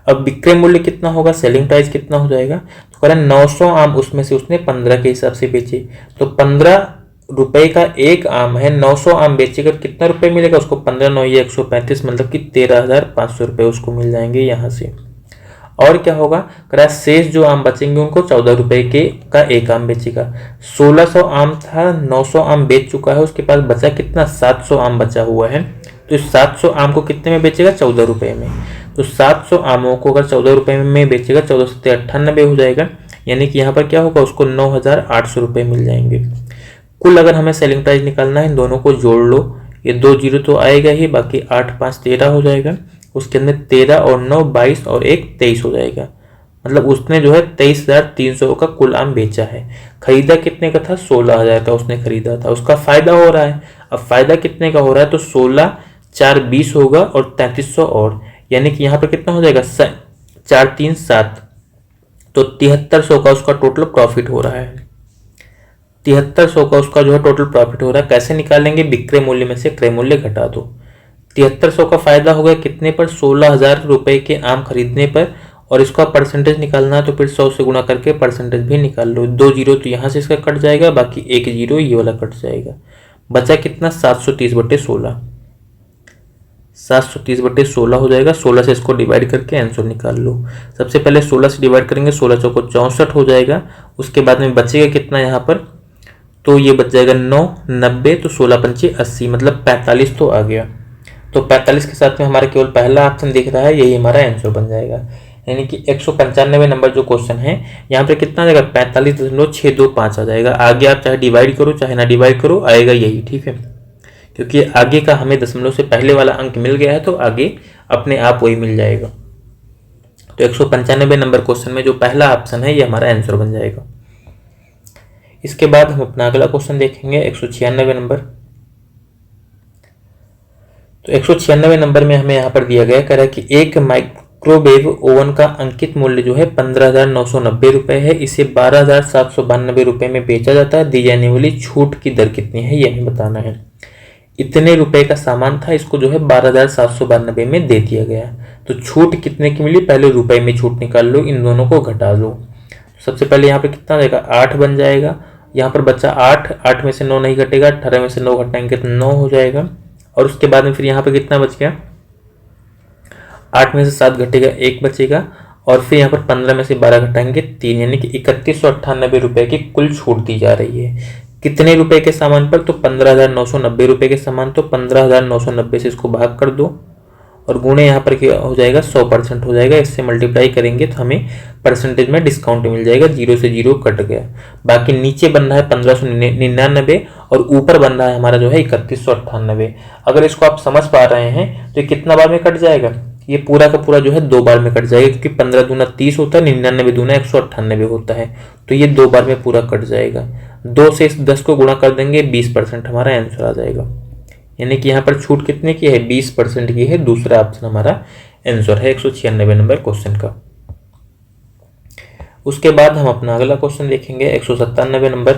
अब विक्रय मूल्य कितना होगा, सेलिंग प्राइस कितना हो जाएगा, तो कह रहा 900 आम, उसमें से उसने 15 के हिसाब से बेचे। तो 15 रुपए का एक आम है, 900 आम बेचेगा कितना रुपए मिलेगा उसको, 15 9 ये 135 मतलब कि 13,500 रुपये उसको मिल जाएंगे यहाँ से। और क्या होगा, कह शेष जो आम बचेंगे उनको 14 रुपए के का एक आम बेचेगा। 1600 आम था, 900 आम बेच चुका है, उसके पास बचा कितना, 700 आम बचा हुआ है। तो इस 700 आम को कितने में बेचेगा, 14 रुपए में। तो 700 आमों को अगर 14 रुपए में बेचेगा, 14 से 98 हो जाएगा, यानी कि यहाँ पर क्या होगा उसको 9,800 रुपये मिल जाएंगे। कुल अगर हमें सेलिंग प्राइस निकालना है, इन दोनों को जोड़ लो, ये 2 जीरो तो आएगा ही, बाकी 8 5 13 हो जाएगा। उसके अंदर 13 और 9 22 और 1 23 हो जाएगा। मतलब उसने जो है 23,300 का कुल आम बेचा है। खरीदा कितने का था, 16,000 का उसने खरीदा था, उसका फायदा हो रहा है। अब फायदा कितने का हो रहा है, तो 16 4 20 होगा और 3300 और, यानी कि यहाँ पर कितना हो जाएगा 4 3 7, तो 7300 का उसका टोटल प्रॉफिट हो रहा है। 7300 का उसका जो है टोटल प्रॉफिट हो रहा है। कैसे निकालेंगे, विक्रय मूल्य में से क्रय मूल्य घटा दो। 7300 का फायदा हो गया कितने पर, 16,000 रुपए के आम खरीदने पर, और इसका परसेंटेज निकालना है तो फिर 100 से गुणा करके परसेंटेज भी निकाल लो। 2 जीरो तो यहाँ से इसका कट जाएगा, बाकी 1 जीरो ये वाला कट जाएगा। बचा कितना, 730/16, 730/16 हो जाएगा। 16 से इसको डिवाइड करके आंसर निकाल लो। सबसे पहले 16 से डिवाइड करेंगे, 16 चौको 64 हो जाएगा। उसके बाद में बचेगा कितना यहाँ पर, तो ये बच जाएगा 9 90, तो 16 पंचे 80 मतलब 45 तो आ गया। तो 45 के साथ में हमारा केवल पहला ऑप्शन दिख रहा है, यही हमारा आंसर बन जाएगा। यानी कि 195 नंबर जो क्वेश्चन है यहाँ पे कितना आ जाएगा, 45.625 आ जाएगा। आगे आप चाहे डिवाइड करो चाहे ना डिवाइड करो, आएगा यही, ठीक है। क्योंकि आगे का हमें दशमलव से पहले वाला अंक मिल गया है तो आगे अपने आप वही मिल जाएगा। तो 195 नंबर क्वेश्चन में जो पहला ऑप्शन है ये हमारा आंसर बन जाएगा। इसके बाद हम अपना अगला क्वेश्चन देखेंगे 196 नंबर। तो 196 नंबर में हमें यहाँ पर दिया गया कह रहा है कि एक माइक्रोवेव ओवन का अंकित मूल्य जो है 15,990 रुपये है, इसे 12,792 रुपये में बेचा जाता है। दी जाने वाली छूट की दर कितनी है ये हमें बताना है। इतने रुपए का सामान था, इसको जो है 12,792 में दे दिया गया। तो छूट कितने की मिली, पहले रुपए में छूट निकाल लो, इन दोनों को घटा लो। सबसे पहले यहाँ पे कितना जाएगा, 8 बन जाएगा। यहाँ पर बच्चा 8, 8 में से 9 नहीं घटेगा, 18 में से 9 घटाएंगे तो 9 हो जाएगा। और उसके बाद में फिर यहाँ पे कितना बच गया, 8 में से 7 घटेगा, 1 बचेगा। और फिर यहाँ पर 15 में से 12 घटाएंगे 3, यानी कि 3198 रुपये की कुल छूट दी जा रही है। कितने रुपए के सामान पर, तो 15,990 रुपये के सामान। तो 15,990 से इसको भाग कर दो और गुणे यहाँ पर क्या हो जाएगा, 100% हो जाएगा। इससे मल्टीप्लाई करेंगे तो हमें परसेंटेज में डिस्काउंट मिल जाएगा, 0 से 0 कट गया। बाकी नीचे बन रहा है 1599 और ऊपर बन रहा है हमारा जो है 3198। अगर इसको आप समझ पा रहे हैं तो ये कितना बार में कट जाएगा, ये पूरा का पूरा जो है 2 बार में कट जाएगा, क्योंकि 15 दूना 30 होता है, 99 दूना 198 होता है। तो ये 2 बार में पूरा कट जाएगा। 2 से इस 10 को गुणा कर देंगे, 20% हमारा आंसर आ जाएगा। यानी कि यहाँ पर छूट कितने की है, 20% की है। दूसरा ऑप्शन हमारा आंसर है 196 नंबर क्वेश्चन का। उसके बाद हम अपना अगला क्वेश्चन देखेंगे 197 नंबर।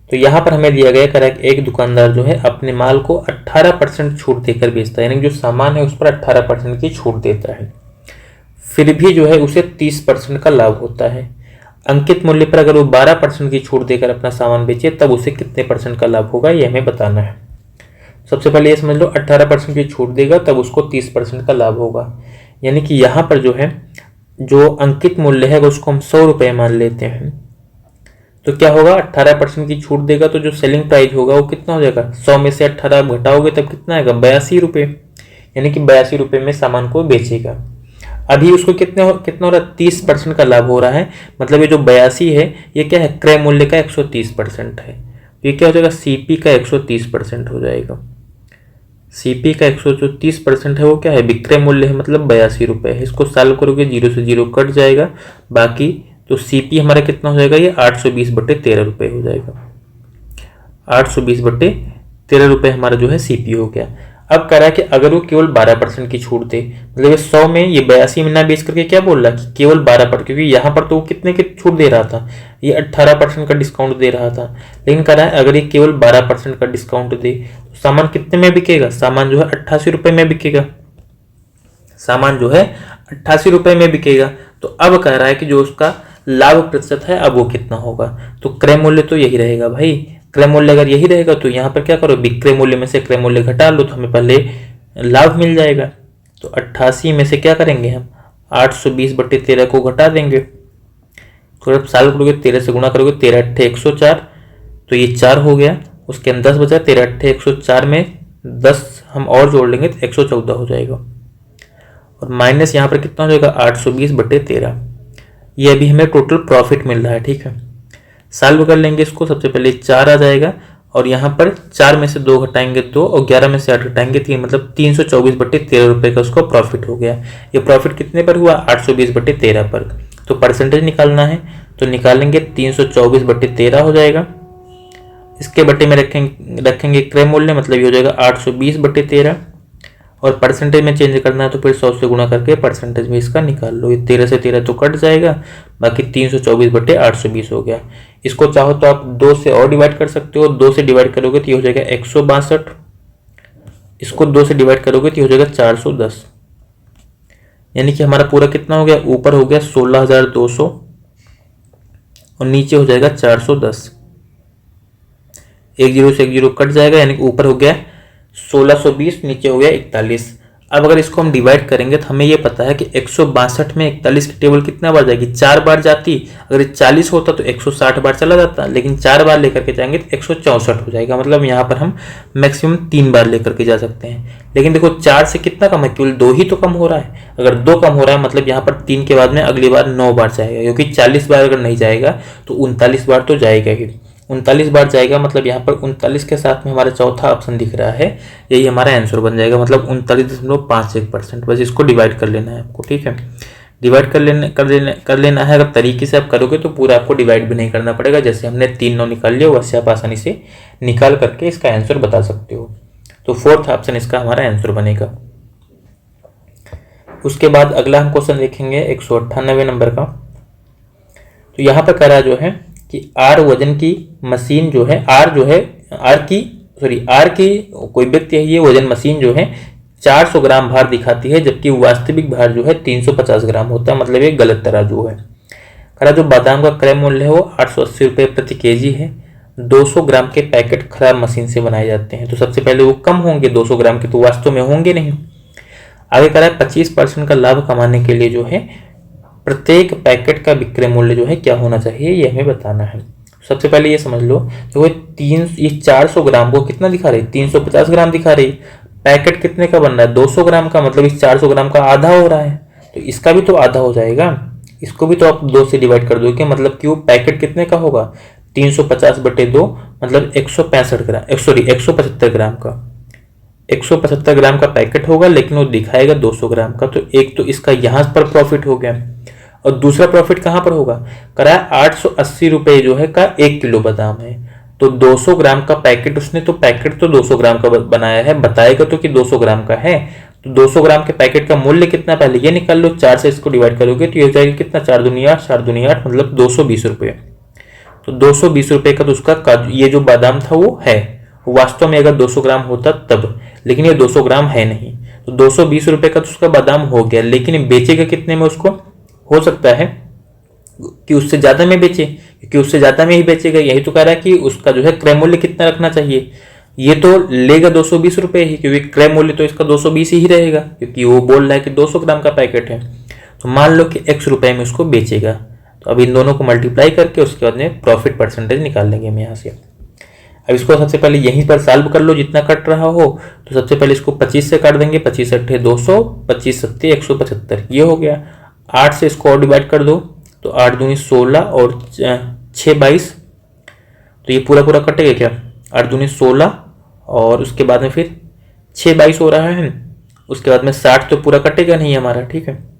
तो यहाँ पर हमें दिया गया करेक्ट, एक दुकानदार जो है अपने माल को 18% छूट देकर बेचता है, यानी जो सामान है उस पर 18% की छूट देता है, फिर भी जो है उसे 30% का लाभ होता है। अंकित मूल्य पर अगर वो 12% की छूट देकर अपना सामान बेचे तब उसे कितने % का लाभ होगा, ये हमें बताना है। सबसे पहले ये समझ लो 18% की छूट देगा तब उसको 30% का लाभ होगा। यानी कि यहाँ पर जो है जो अंकित मूल्य है उसको हम 100 रुपये मान लेते हैं, तो क्या होगा 18% की छूट देगा तो जो सेलिंग प्राइस होगा वो कितना हो जाएगा, 100 में से 18 आप घटाओगे तब कितना आएगा, 82 रुपये। यानी कि 82 रुपये में सामान को बेचेगा। अभी उसको कितना हो रहा है, 30% का लाभ हो रहा है। मतलब ये जो 82 है ये क्या है, क्रय मूल्य का 130% है। तो ये क्या हो जाएगा, सीपी का 130% हो जाएगा। सीपी का 130% है वो क्या है, विक्रय मूल्य है, मतलब 82 रुपये है। इसको सॉल्व करोगे 0 से 0 कट जाएगा, बाकी तो सीपी हमारा कितना हो जाएगा, ये 820/13 रुपये हो जाएगा। 820/13 रुपये हमारा जो है सीपी हो गया। अब कह रहा है कि अगर वो केवल 12% की छूट दे, मतलब ये 100 में ये 82 में ना बेच करके क्या बोल रहा है कि केवल 12%, क्योंकि यहाँ पर तो वो कितने की छूट दे रहा था, ये 18% का डिस्काउंट दे रहा था। लेकिन कह रहा है अगर ये केवल 12% का डिस्काउंट दे तो सामान कितने में बिकेगा, सामान जो है 88 रुपये में बिकेगा। सामान जो है 88 रुपये में बिकेगा। तो अब कह रहा है कि जो उसका लाभ प्रतिशत है अब वो कितना होगा, तो क्रय मूल्य तो यही रहेगा भाई। क्रय मूल्य अगर यही रहेगा तो यहाँ पर क्या करो, विक्रय मूल्य में से क्रय मूल्य घटा लो तो हमें पहले लाभ मिल जाएगा। तो 88 में से क्या करेंगे हम, 820/13 को घटा देंगे। तो जब साल करोगे 13 से गुणा करोगे, 13 अट्ठे 104, तो ये 4 हो गया। उसके अंदर 10 बचा, 13 अट्ठे 104 में 10 हम और जोड़ लेंगे तो 114 हो जाएगा। और माइनस यहाँ पर कितना हो जाएगा, 820/13। ये अभी हमें टोटल प्रॉफिट मिल रहा है। ठीक है, सॉल्व कर लेंगे इसको। सबसे पहले 4 आ जाएगा और यहाँ पर 4 में से 2 घटाएंगे 2 और 11 में से 8 घटाएंगे 3, मतलब 324/13 रुपये का उसको प्रॉफिट हो गया। ये प्रॉफिट कितने पर हुआ, 820/13 पर। तो परसेंटेज निकालना है तो निकालेंगे, 324/13 हो जाएगा। इसके बट्टे में रखेंगे क्रय मूल्य, मतलब ये हो जाएगा 820/13। और परसेंटेज में चेंज करना है तो फिर 100 से गुणा करके परसेंटेज में इसका निकाल लो। ये 13 से 13 तो कट जाएगा, बाकी 324/820 हो गया। इसको चाहो तो आप 2 से और डिवाइड कर सकते हो, 2 से डिवाइड करोगे तो ये हो जाएगा 162। इसको 2 से डिवाइड करोगे तो ये हो जाएगा 410। यानी कि हमारा पूरा कितना हो गया, ऊपर हो गया 16,200 और नीचे हो जाएगा 410। एक जीरो से एक जीरो कट जाएगा, यानी कि ऊपर हो गया 1620, नीचे हो गया 41। अब अगर इसको हम डिवाइड करेंगे तो हमें ये पता है कि 162 में 41 की टेबल कितना बार जाएगी, 4 बार जाती। अगर 40 होता तो 160 बार चला जाता, लेकिन 4 बार लेकर के जाएंगे तो 164 हो जाएगा। मतलब यहाँ पर हम मैक्सिमम 3 बार लेकर के जा सकते हैं। लेकिन देखो 4 से कितना कम है, केवल 2 ही तो कम हो रहा है। अगर 2 कम हो रहा है मतलब यहाँ पर 3 के बाद में अगली बार 9 बार जाएगा, क्योंकि 40 बार अगर नहीं जाएगा तो 39 बार तो जाएगा ही। 39 बार जाएगा, मतलब यहाँ पर 39 के साथ में हमारा चौथा ऑप्शन दिख रहा है, यही हमारा आंसर बन जाएगा। मतलब 39.51%। बस इसको डिवाइड कर लेना है आपको। ठीक है, डिवाइड कर लेना है। अगर तरीके से आप करोगे तो पूरा आपको डिवाइड भी नहीं करना पड़ेगा। जैसे हमने 3 9 निकाल लिया वैसे आप आसानी से निकाल करके इसका आंसर बता सकते हो। तो फोर्थ ऑप्शन इसका हमारा आंसर बनेगा। उसके बाद अगला हम क्वेश्चन देखेंगे 198 नंबर का। तो यहाँ पर कह रहा जो है कि आर वजन की मशीन जो है, आर की कोई व्यक्ति है, ये वजन मशीन जो है 400 ग्राम भार दिखाती है, जबकि वास्तविक भार जो है 350 ग्राम होता है। मतलब ये गलत तराजू है। खरा जो बादाम का क्रय मूल्य है वो 880 रुपये प्रति केजी है। 200 ग्राम के पैकेट खराब मशीन से बनाए जाते हैं। तो सबसे पहले वो कम होंगे 200 ग्राम के, तो वास्तव में होंगे नहीं। आगे कह रहा है 25% का लाभ कमाने के लिए जो है प्रत्येक पैकेट का विक्रय मूल्य जो है क्या होना चाहिए, ये हमें बताना है। सबसे पहले ये समझ लो तो ये 400 ग्राम को कितना दिखा रही, 350 ग्राम दिखा रही। पैकेट कितने का बन रहा है, 200 ग्राम का, मतलब इस 400 ग्राम का आधा हो रहा है, तो इसका भी तो आधा हो जाएगा। इसको भी तो आप 2 से डिवाइड कर दोगे, मतलब कि वो पैकेट कितने का होगा, 350/2 मतलब 165 ग्राम, 175 ग्राम का। 175 ग्राम का पैकेट होगा, लेकिन वो दिखाएगा 200 ग्राम का। तो एक तो इसका यहाँ पर प्रॉफिट हो गया, और दूसरा प्रॉफिट कहाँ पर होगा, कराया 880 रुपये जो है का 1 किलो बादाम है। तो 200 ग्राम का पैकेट, उसने तो पैकेट तो 200 ग्राम का बनाया है, बताएगा तो कि 200 ग्राम का है। तो 200 ग्राम के पैकेट का मूल्य कितना, पहले ये निकाल लो। 4 से इसको डिवाइड करोगे तो ये हो जाएगा कितना, 4 दूनी 8, 4 दूनी 8, मतलब 220 रुपये। तो 220 रुपये का तो उसका ये जो बादाम था वो है। वास्तव में अगर 200 ग्राम होता तब, लेकिन ये 200 ग्राम है नहीं। तो 220 रुपये का तो उसका बादाम हो गया, लेकिन बेचेगा कितने में उसको, हो सकता है कि उससे ज़्यादा में बेचे, क्योंकि उससे ज़्यादा में ही बेचेगा। यही तो कह रहा है कि उसका जो है क्रय मूल्य कितना रखना चाहिए। ये तो लेगा 220 रुपये ही, क्योंकि क्रय मूल्य तो इसका 220 ही रहेगा, क्योंकि वो बोल रहा है कि 200 ग्राम का पैकेट है। तो मान लो कि x रुपये में उसको बेचेगा। तो अब इन दोनों को मल्टीप्लाई करके उसके बाद में प्रॉफिट परसेंटेज निकाल लेंगे हम यहाँ से। अब इसको सबसे पहले यहीं पर सॉल्व कर लो जितना कट रहा हो। तो सबसे पहले इसको 25 से काट देंगे, 25 अट्ठे 200, 25 सत्ते 175, ये हो गया। 8 से इसको और डिवाइड कर दो, तो 8 दूनी 16 और 6 22, तो ये पूरा पूरा कटेगा क्या, 8 दूनी 16 और उसके बाद में फिर 6 22 हो रहा है। उसके बाद में 60 तो पूरा कटेगा नहीं हमारा, ठीक है,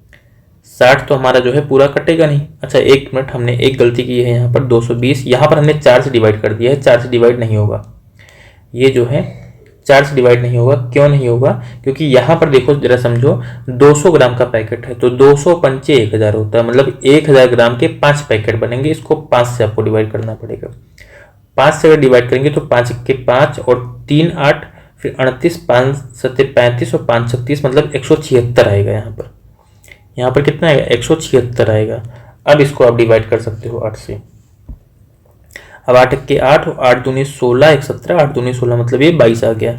60 तो हमारा जो है पूरा कटेगा नहीं। अच्छा एक मिनट, हमने एक गलती की है यहाँ पर, 220 यहाँ पर हमने 4 से डिवाइड कर दिया है, 4 से डिवाइड नहीं होगा, ये जो है 4 से डिवाइड नहीं होगा। क्यों नहीं होगा, क्योंकि यहाँ पर देखो जरा समझो, 200 ग्राम का पैकेट है तो 200 पंचे 1000 होता है, मतलब 1000 ग्राम के 5 पैकेट बनेंगे। इसको 5 से आपको डिवाइड करना पड़ेगा। 5 से अगर डिवाइड करेंगे तो 5 के 5 और 3 8, फिर 38, 5 सत्ते 35 और 5 36, मतलब 176 आएगा। यहाँ पर कितना आएगा, 176 आएगा। अब इसको आप डिवाइड कर सकते हो 8 से। अब 8 के 8, 8 दूनी 16, 1 17, 8 दूनी 16, मतलब ये 22 आ गया।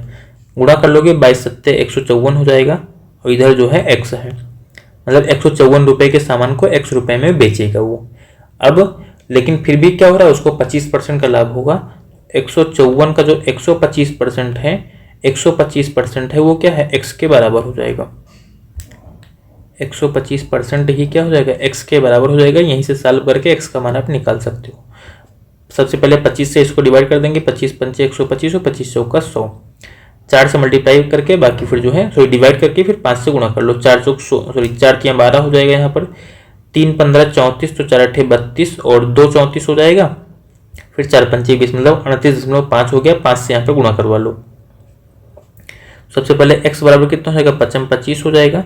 गुणा कर लोगे, 22 सत्ते 154 हो जाएगा, और इधर जो है x है, मतलब 154 रुपये के सामान को x रुपये में बेचेगा वो। अब लेकिन फिर भी क्या हो रहा है, उसको 25% का लाभ होगा। 154 का जो 125% है, 125% है वो क्या है, x के बराबर हो जाएगा। 125% ही क्या हो जाएगा, x के बराबर हो जाएगा। यहीं से सॉल्व करके x का मान आप निकाल सकते हो। सबसे पहले 25 से इसको डिवाइड कर देंगे, 25 पंचे 125 और 25 चौका 100, 4 से मल्टीप्लाई करके बाकी फिर जो है सॉरी डिवाइड करके फिर 5 से गुणा कर लो, 4 चौक 4 तियां 12 हो जाएगा। यहाँ पर 3 15 34, तो 4 अट्ठे 32 और 2 34 हो जाएगा। फिर 4 पंचे 20, मतलब 38.5 हो गया। 5 से यहाँ पर गुणा करवा लो। सबसे पहले x बराबर कितना हो जाएगा, 55 25 हो जाएगा।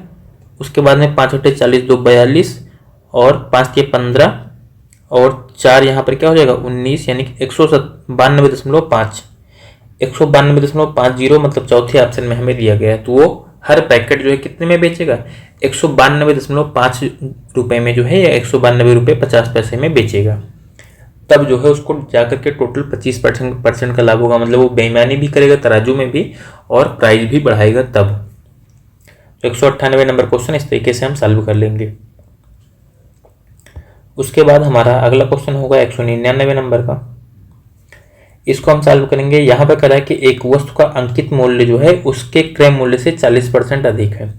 उसके बाद में 5 अट्ठे 40, 2 42 और 5 के 15 और 4 यहाँ पर क्या हो जाएगा 19, यानी कि 192.5, 192.50, मतलब चौथे ऑप्शन में हमें दिया गया है। तो वो हर पैकेट जो है कितने में बेचेगा, 192.5 रुपये में जो है, या 192 रुपये 50 पैसे में बेचेगा। तब जो है उसको जाकर के टोटल 25% का लाभ होगा, मतलब वो बेईमानी भी करेगा तराजू में भी और प्राइस भी बढ़ाएगा तब। 198 नंबर क्वेश्चन इस तरीके से हम सॉल्व कर लेंगे। उसके बाद हमारा अगला क्वेश्चन होगा 199 नंबर का। इसको हम सॉल्व करेंगे। यहाँ पर कह रहा है कि एक वस्तु का अंकित मूल्य जो है उसके क्रय मूल्य से 40% अधिक है।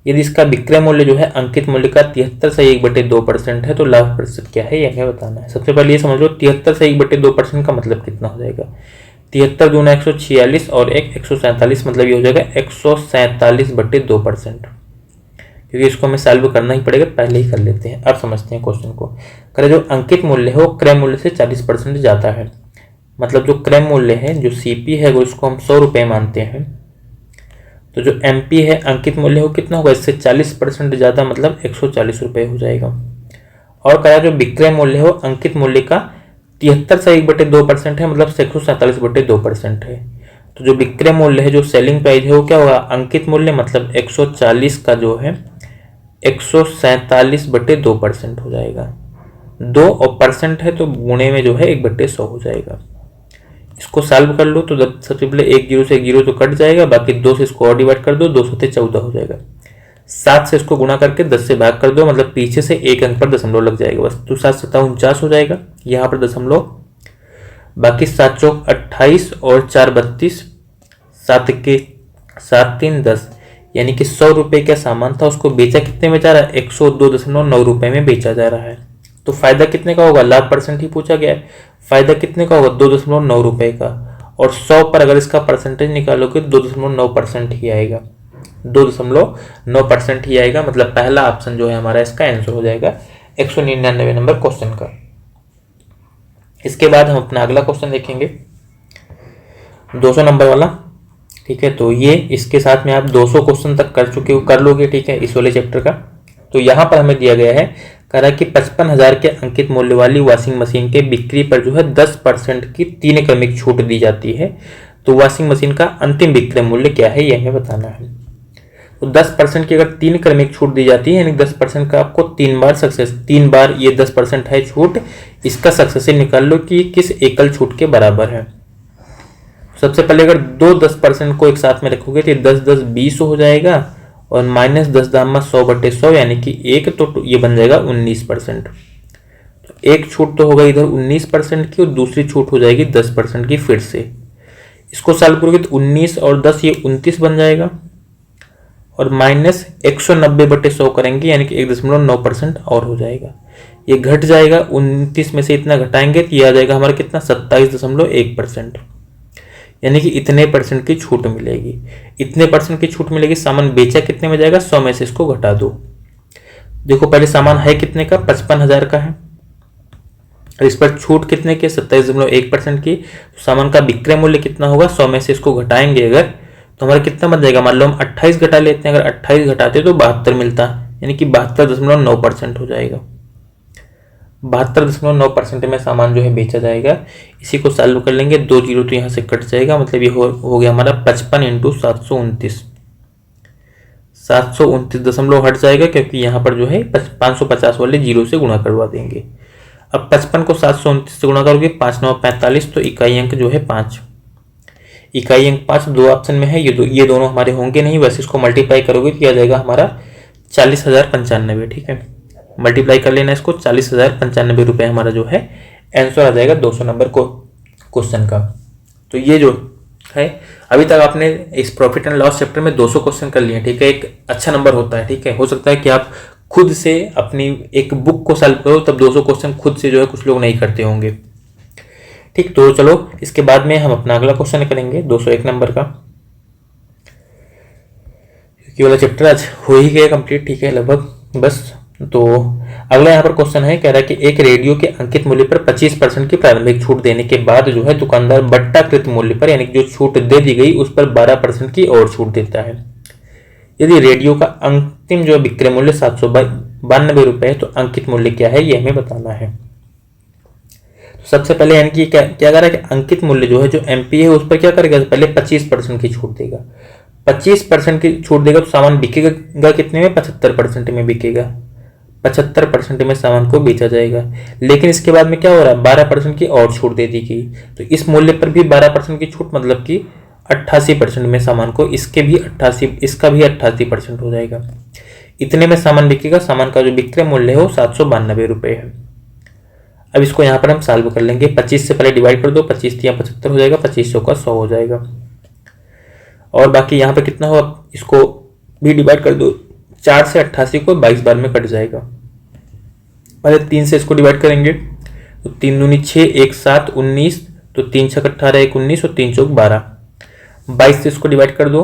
यदि इसका विक्रय मूल्य जो है अंकित मूल्य का 73 से 1/2% है, तो लाभ प्रतिशत क्या है, यह हमें बताना है। सबसे पहले ये समझ लो 73 से 1/2% का मतलब कितना हो जाएगा। 73 दूना 146 और 147, मतलब ये हो जाएगा 147/2%। क्योंकि इसको हमें सॉल्व करना ही पड़ेगा, पहले ही कर लेते हैं। अब समझते हैं क्वेश्चन को। करें जो अंकित मूल्य है वो क्रय मूल्य से 40% ज़्यादा है, मतलब जो क्रय मूल्य है जो CP है वो इसको हम 100 रुपये मानते हैं, तो जो MP है अंकित मूल्य हो कितना होगा, इससे 40% ज़्यादा, मतलब 140 रुपये हो जाएगा। और कहा जो विक्रय मूल्य हो अंकित मूल्य का 73 से 1/2% है, मतलब 147/2% है। तो जो विक्रय मूल्य है जो सेलिंग प्राइस है वो क्या होगा, अंकित मूल्य मतलब 140 का जो है 147/2% हो जाएगा। 2 और परसेंट है तो गुणे में जो है 1/100 हो जाएगा। इसको सॉल्व कर लो तो सबसे पहले 1 0 से 1 0 तो कट जाएगा, बाकी 2 से इसको और डिवाइड कर दो, 2 सत्ते 14 हो जाएगा। 7 से इसको गुणा करके 10 से भाग कर दो, मतलब पीछे से एक अंक पर दशमलव लग जाएगा बस, तो 7 सत्ता 49 हो जाएगा, यहाँ पर दशमलव। बाकी 7 चौक 28 और 4 32, 7 के 7 3 10, यानी कि 100 रुपये का सामान था उसको बेचा कितने में जा रहा है, 102.9 रुपये में बेचा जा रहा है। तो फायदा कितने का होगा, लाभ परसेंट ही पूछा गया है, फायदा कितने का होगा 2.9 रुपये का। और 100 पर अगर इसका परसेंटेज निकालोगे तो 2.9% ही आएगा, 2.9% ही आएगा। मतलब पहला ऑप्शन जो है हमारा इसका आंसर हो जाएगा 199 नंबर क्वेश्चन का। इसके बाद हम अपना अगला क्वेश्चन देखेंगे 200 नंबर वाला, ठीक है। तो ये इसके साथ में आप 200 क्वेश्चन तक कर लोगे, ठीक है, इस वाले चैप्टर का। तो यहाँ पर हमें दिया गया है, कह रहा है कि 55,000 के अंकित मूल्य वाली वॉशिंग मशीन के बिक्री पर जो है 10% की 3 क्रमिक छूट दी जाती है। तो वॉशिंग मशीन का अंतिम विक्रय मूल्य क्या है, यह हमें बताना है। तो 10% की अगर 3 क्रमिक छूट दी जाती है, यानी 10% का आपको 3 बार सक्सेस, 3 बार ये 10% है छूट, इसका सक्सेसिव निकाल लो कि किस एकल छूट के बराबर है। सबसे पहले अगर दो 10% को एक साथ में रखोगे तो 10 10 20 हो जाएगा, और माइनस 10 दामा 100/100 यानी कि एक, तो ये बन जाएगा 19%। तो एक छूट तो होगा इधर 19% की, और दूसरी छूट हो जाएगी 10% की फिर से। इसको सॉल्व करोगे तो 19 और 10 ये 29 बन जाएगा, और माइनस 190/100 करेंगे यानी कि 1.9% और हो जाएगा। ये घट जाएगा, 29 में से इतना घटाएंगे तो ये आ जाएगा हमारा कितना, 27.1%, यानी कि इतने परसेंट की छूट मिलेगी। इतने परसेंट की छूट मिलेगी, सामान बेचा कितने में जाएगा, 100 में से इसको घटा दो। देखो पहले सामान है कितने का, 55,000 का है, और इस पर छूट कितने की, 27.1% की। तो सामान का विक्रय मूल्य कितना होगा, 100 में से इसको घटाएंगे अगर, तो हमारा कितना बन जाएगा, मान लो हम 28 घटा लेते हैं, अगर 28 घटाते तो 72 मिलता, यानी कि 72.9% हो जाएगा। 72.9% में सामान जो है बेचा जाएगा। इसी को सॉल्व कर लेंगे, 2 जीरो तो यहाँ से कट जाएगा, मतलब ये हो गया हमारा 55 × 729, 729 हट जाएगा, क्योंकि यहाँ पर जो है 550 वाले जीरो से गुणा करवा देंगे। अब 55 को 729 से गुणा करोगे, 5 9 45, तो इकाई अंक जो है 5, इकाई अंक 5 दो ऑप्शन में है, ये दोनों हमारे होंगे नहीं, बस इसको मल्टीप्लाई करोगे तो आ जाएगा हमारा 40,095। ठीक है, मल्टीप्लाई कर लेना इसको, 40,095 रुपये हमारा जो है आंसर आ जाएगा 200 नंबर को क्वेश्चन का। तो ये जो है अभी तक आपने इस प्रॉफिट एंड लॉस चैप्टर में 200 क्वेश्चन कर लिए। ठीक है, एक अच्छा नंबर होता है। ठीक है, हो सकता है कि आप खुद से अपनी एक बुक को सॉल्व करो, तब 200 क्वेश्चन खुद से जो है कुछ लोग नहीं करते होंगे। ठीक, तो चलो इसके बाद में हम अपना अगला क्वेश्चन करेंगे 201 नंबर का, क्योंकि वाला चैप्टर आज हो ही गया कंप्लीट। ठीक है, लगभग बस। तो अगला यहाँ पर क्वेश्चन है, कह रहा है कि एक रेडियो के अंकित मूल्य पर 25% की प्रारंभिक छूट देने के बाद जो है दुकानदार बट्टाकृत मूल्य पर, यानी जो छूट दे दी गई उस पर 12% की और छूट देता है। यदि रेडियो का अंतिम जो विक्रय मूल्य 792 रुपये है, तो अंकित मूल्य क्या है ये हमें बताना है। सबसे पहले यानी कि क्या कर रहा है कि अंकित मूल्य जो है, जो एमपी है, उस पर क्या करेगा, पहले 25% की छूट देगा। 25% की छूट देगा तो सामान बिकेगा कितने में, 75% में बिकेगा। 75% में सामान को बेचा जाएगा। लेकिन इसके बाद में क्या हो रहा है, 12% की और छूट दे दी गई, तो इस मूल्य पर भी 12% की छूट, मतलब कि 88% में सामान को, इसका भी 88% हो जाएगा। इतने में सामान बिकेगा। सामान का जो विक्रय मूल्य है वो 792 रुपये है। अब इसको यहाँ पर हम सॉल्व कर लेंगे। 25 से पहले डिवाइड कर दो, 25 या 75 हो जाएगा, 2500 का 100 हो जाएगा, और बाकी यहाँ पे कितना हो, इसको भी डिवाइड कर दो। 4 से 88 को 22 बार में कट जाएगा। पहले 3 से इसको डिवाइड करेंगे, तो 3 दूनी 6, 1 7 19, तो 3 6 18 1 19, और 3 चौक 12। 22 से इसको डिवाइड कर दो,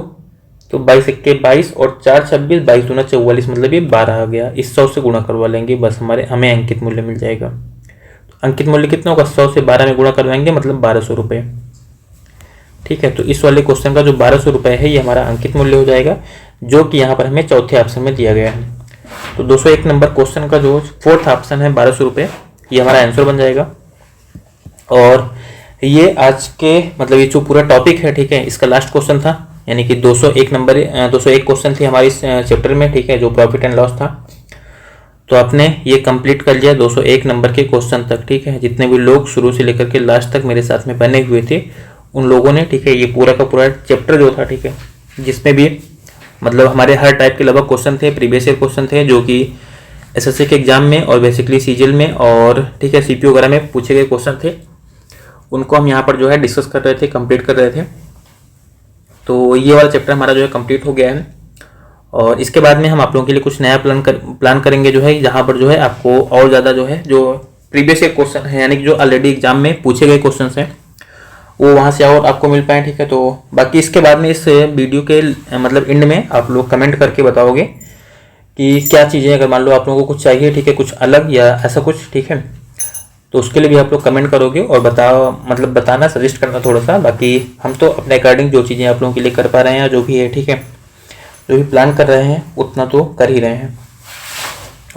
तो 22 1 22, और 4 26, 22 दूना 44, मतलब ये 12 आ गया। इस 100 से गुणा करवा लेंगे, बस हमें अंकित मूल्य मिल जाएगा। अंकित मूल्य कितना होगा, 100 से 12 में गुणा करवाएंगे, मतलब 1200 रुपये। ठीक है, तो इस वाले क्वेश्चन का जो 1200 रुपये है ये हमारा अंकित मूल्य हो जाएगा, जो कि यहाँ पर हमें चौथे ऑप्शन में दिया गया है। तो 201 नंबर क्वेश्चन का जो फोर्थ ऑप्शन है 1200 रुपये, ये हमारा आंसर बन जाएगा। और ये आज के मतलब ये जो पूरा टॉपिक है, ठीक है, इसका लास्ट क्वेश्चन था, यानी कि 201 क्वेश्चन थे हमारे इस चैप्टर में। ठीक है, जो प्रॉफिट एंड लॉस था, तो आपने ये कंप्लीट कर लिया 201 नंबर के क्वेश्चन तक। ठीक है, जितने भी लोग शुरू से लेकर के लास्ट तक मेरे साथ में बने हुए थे उन लोगों ने, ठीक है, ये पूरा का पूरा चैप्टर जो था, ठीक है, जिसमें भी मतलब हमारे हर टाइप के लगभग क्वेश्चन थे, प्रीवियस ईयर क्वेश्चन थे, जो कि एसएससी के एग्जाम में और बेसिकली सीजीएल में और ठीक है सीपीओ वगैरह में पूछे गए क्वेश्चन थे, उनको हम यहाँ पर जो है डिस्कस कर रहे थे, कंप्लीट कर रहे थे। तो ये वाला चैप्टर हमारा जो है कंप्लीट हो गया है, और इसके बाद में हम आप लोगों के लिए कुछ नया प्लान करेंगे, जो है जहाँ पर जो है आपको और ज़्यादा जो है जो प्रीवियस ईयर क्वेश्चन है, यानी कि जो ऑलरेडी एग्जाम में पूछे गए क्वेश्चन हैं, वो वहाँ से और आपको मिल पाए। ठीक है, तो बाकी इसके बाद में इस वीडियो के मतलब एंड में आप लोग कमेंट करके बताओगे कि क्या चीज़ें अगर मान लो आप लोगों को कुछ चाहिए, ठीक है, कुछ अलग या ऐसा कुछ, ठीक है, तो उसके लिए भी आप लोग कमेंट करोगे और बताना, सजेस्ट करना थोड़ा सा। बाकी हम तो अपने अकॉर्डिंग जो चीज़ें आप लोगों के लिए कर पा रहे हैं, जो भी है, ठीक है, जो भी प्लान कर रहे हैं उतना तो कर ही रहे हैं।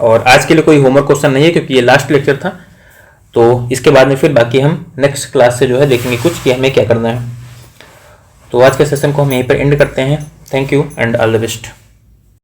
और आज के लिए कोई होमवर्क क्वेश्चन नहीं है, क्योंकि ये लास्ट लेक्चर था। तो इसके बाद में फिर बाकी हम नेक्स्ट क्लास से जो है देखेंगे कुछ कि हमें क्या करना है। तो आज के सेशन को हम यहीं पर एंड करते हैं। Thank you and all the best.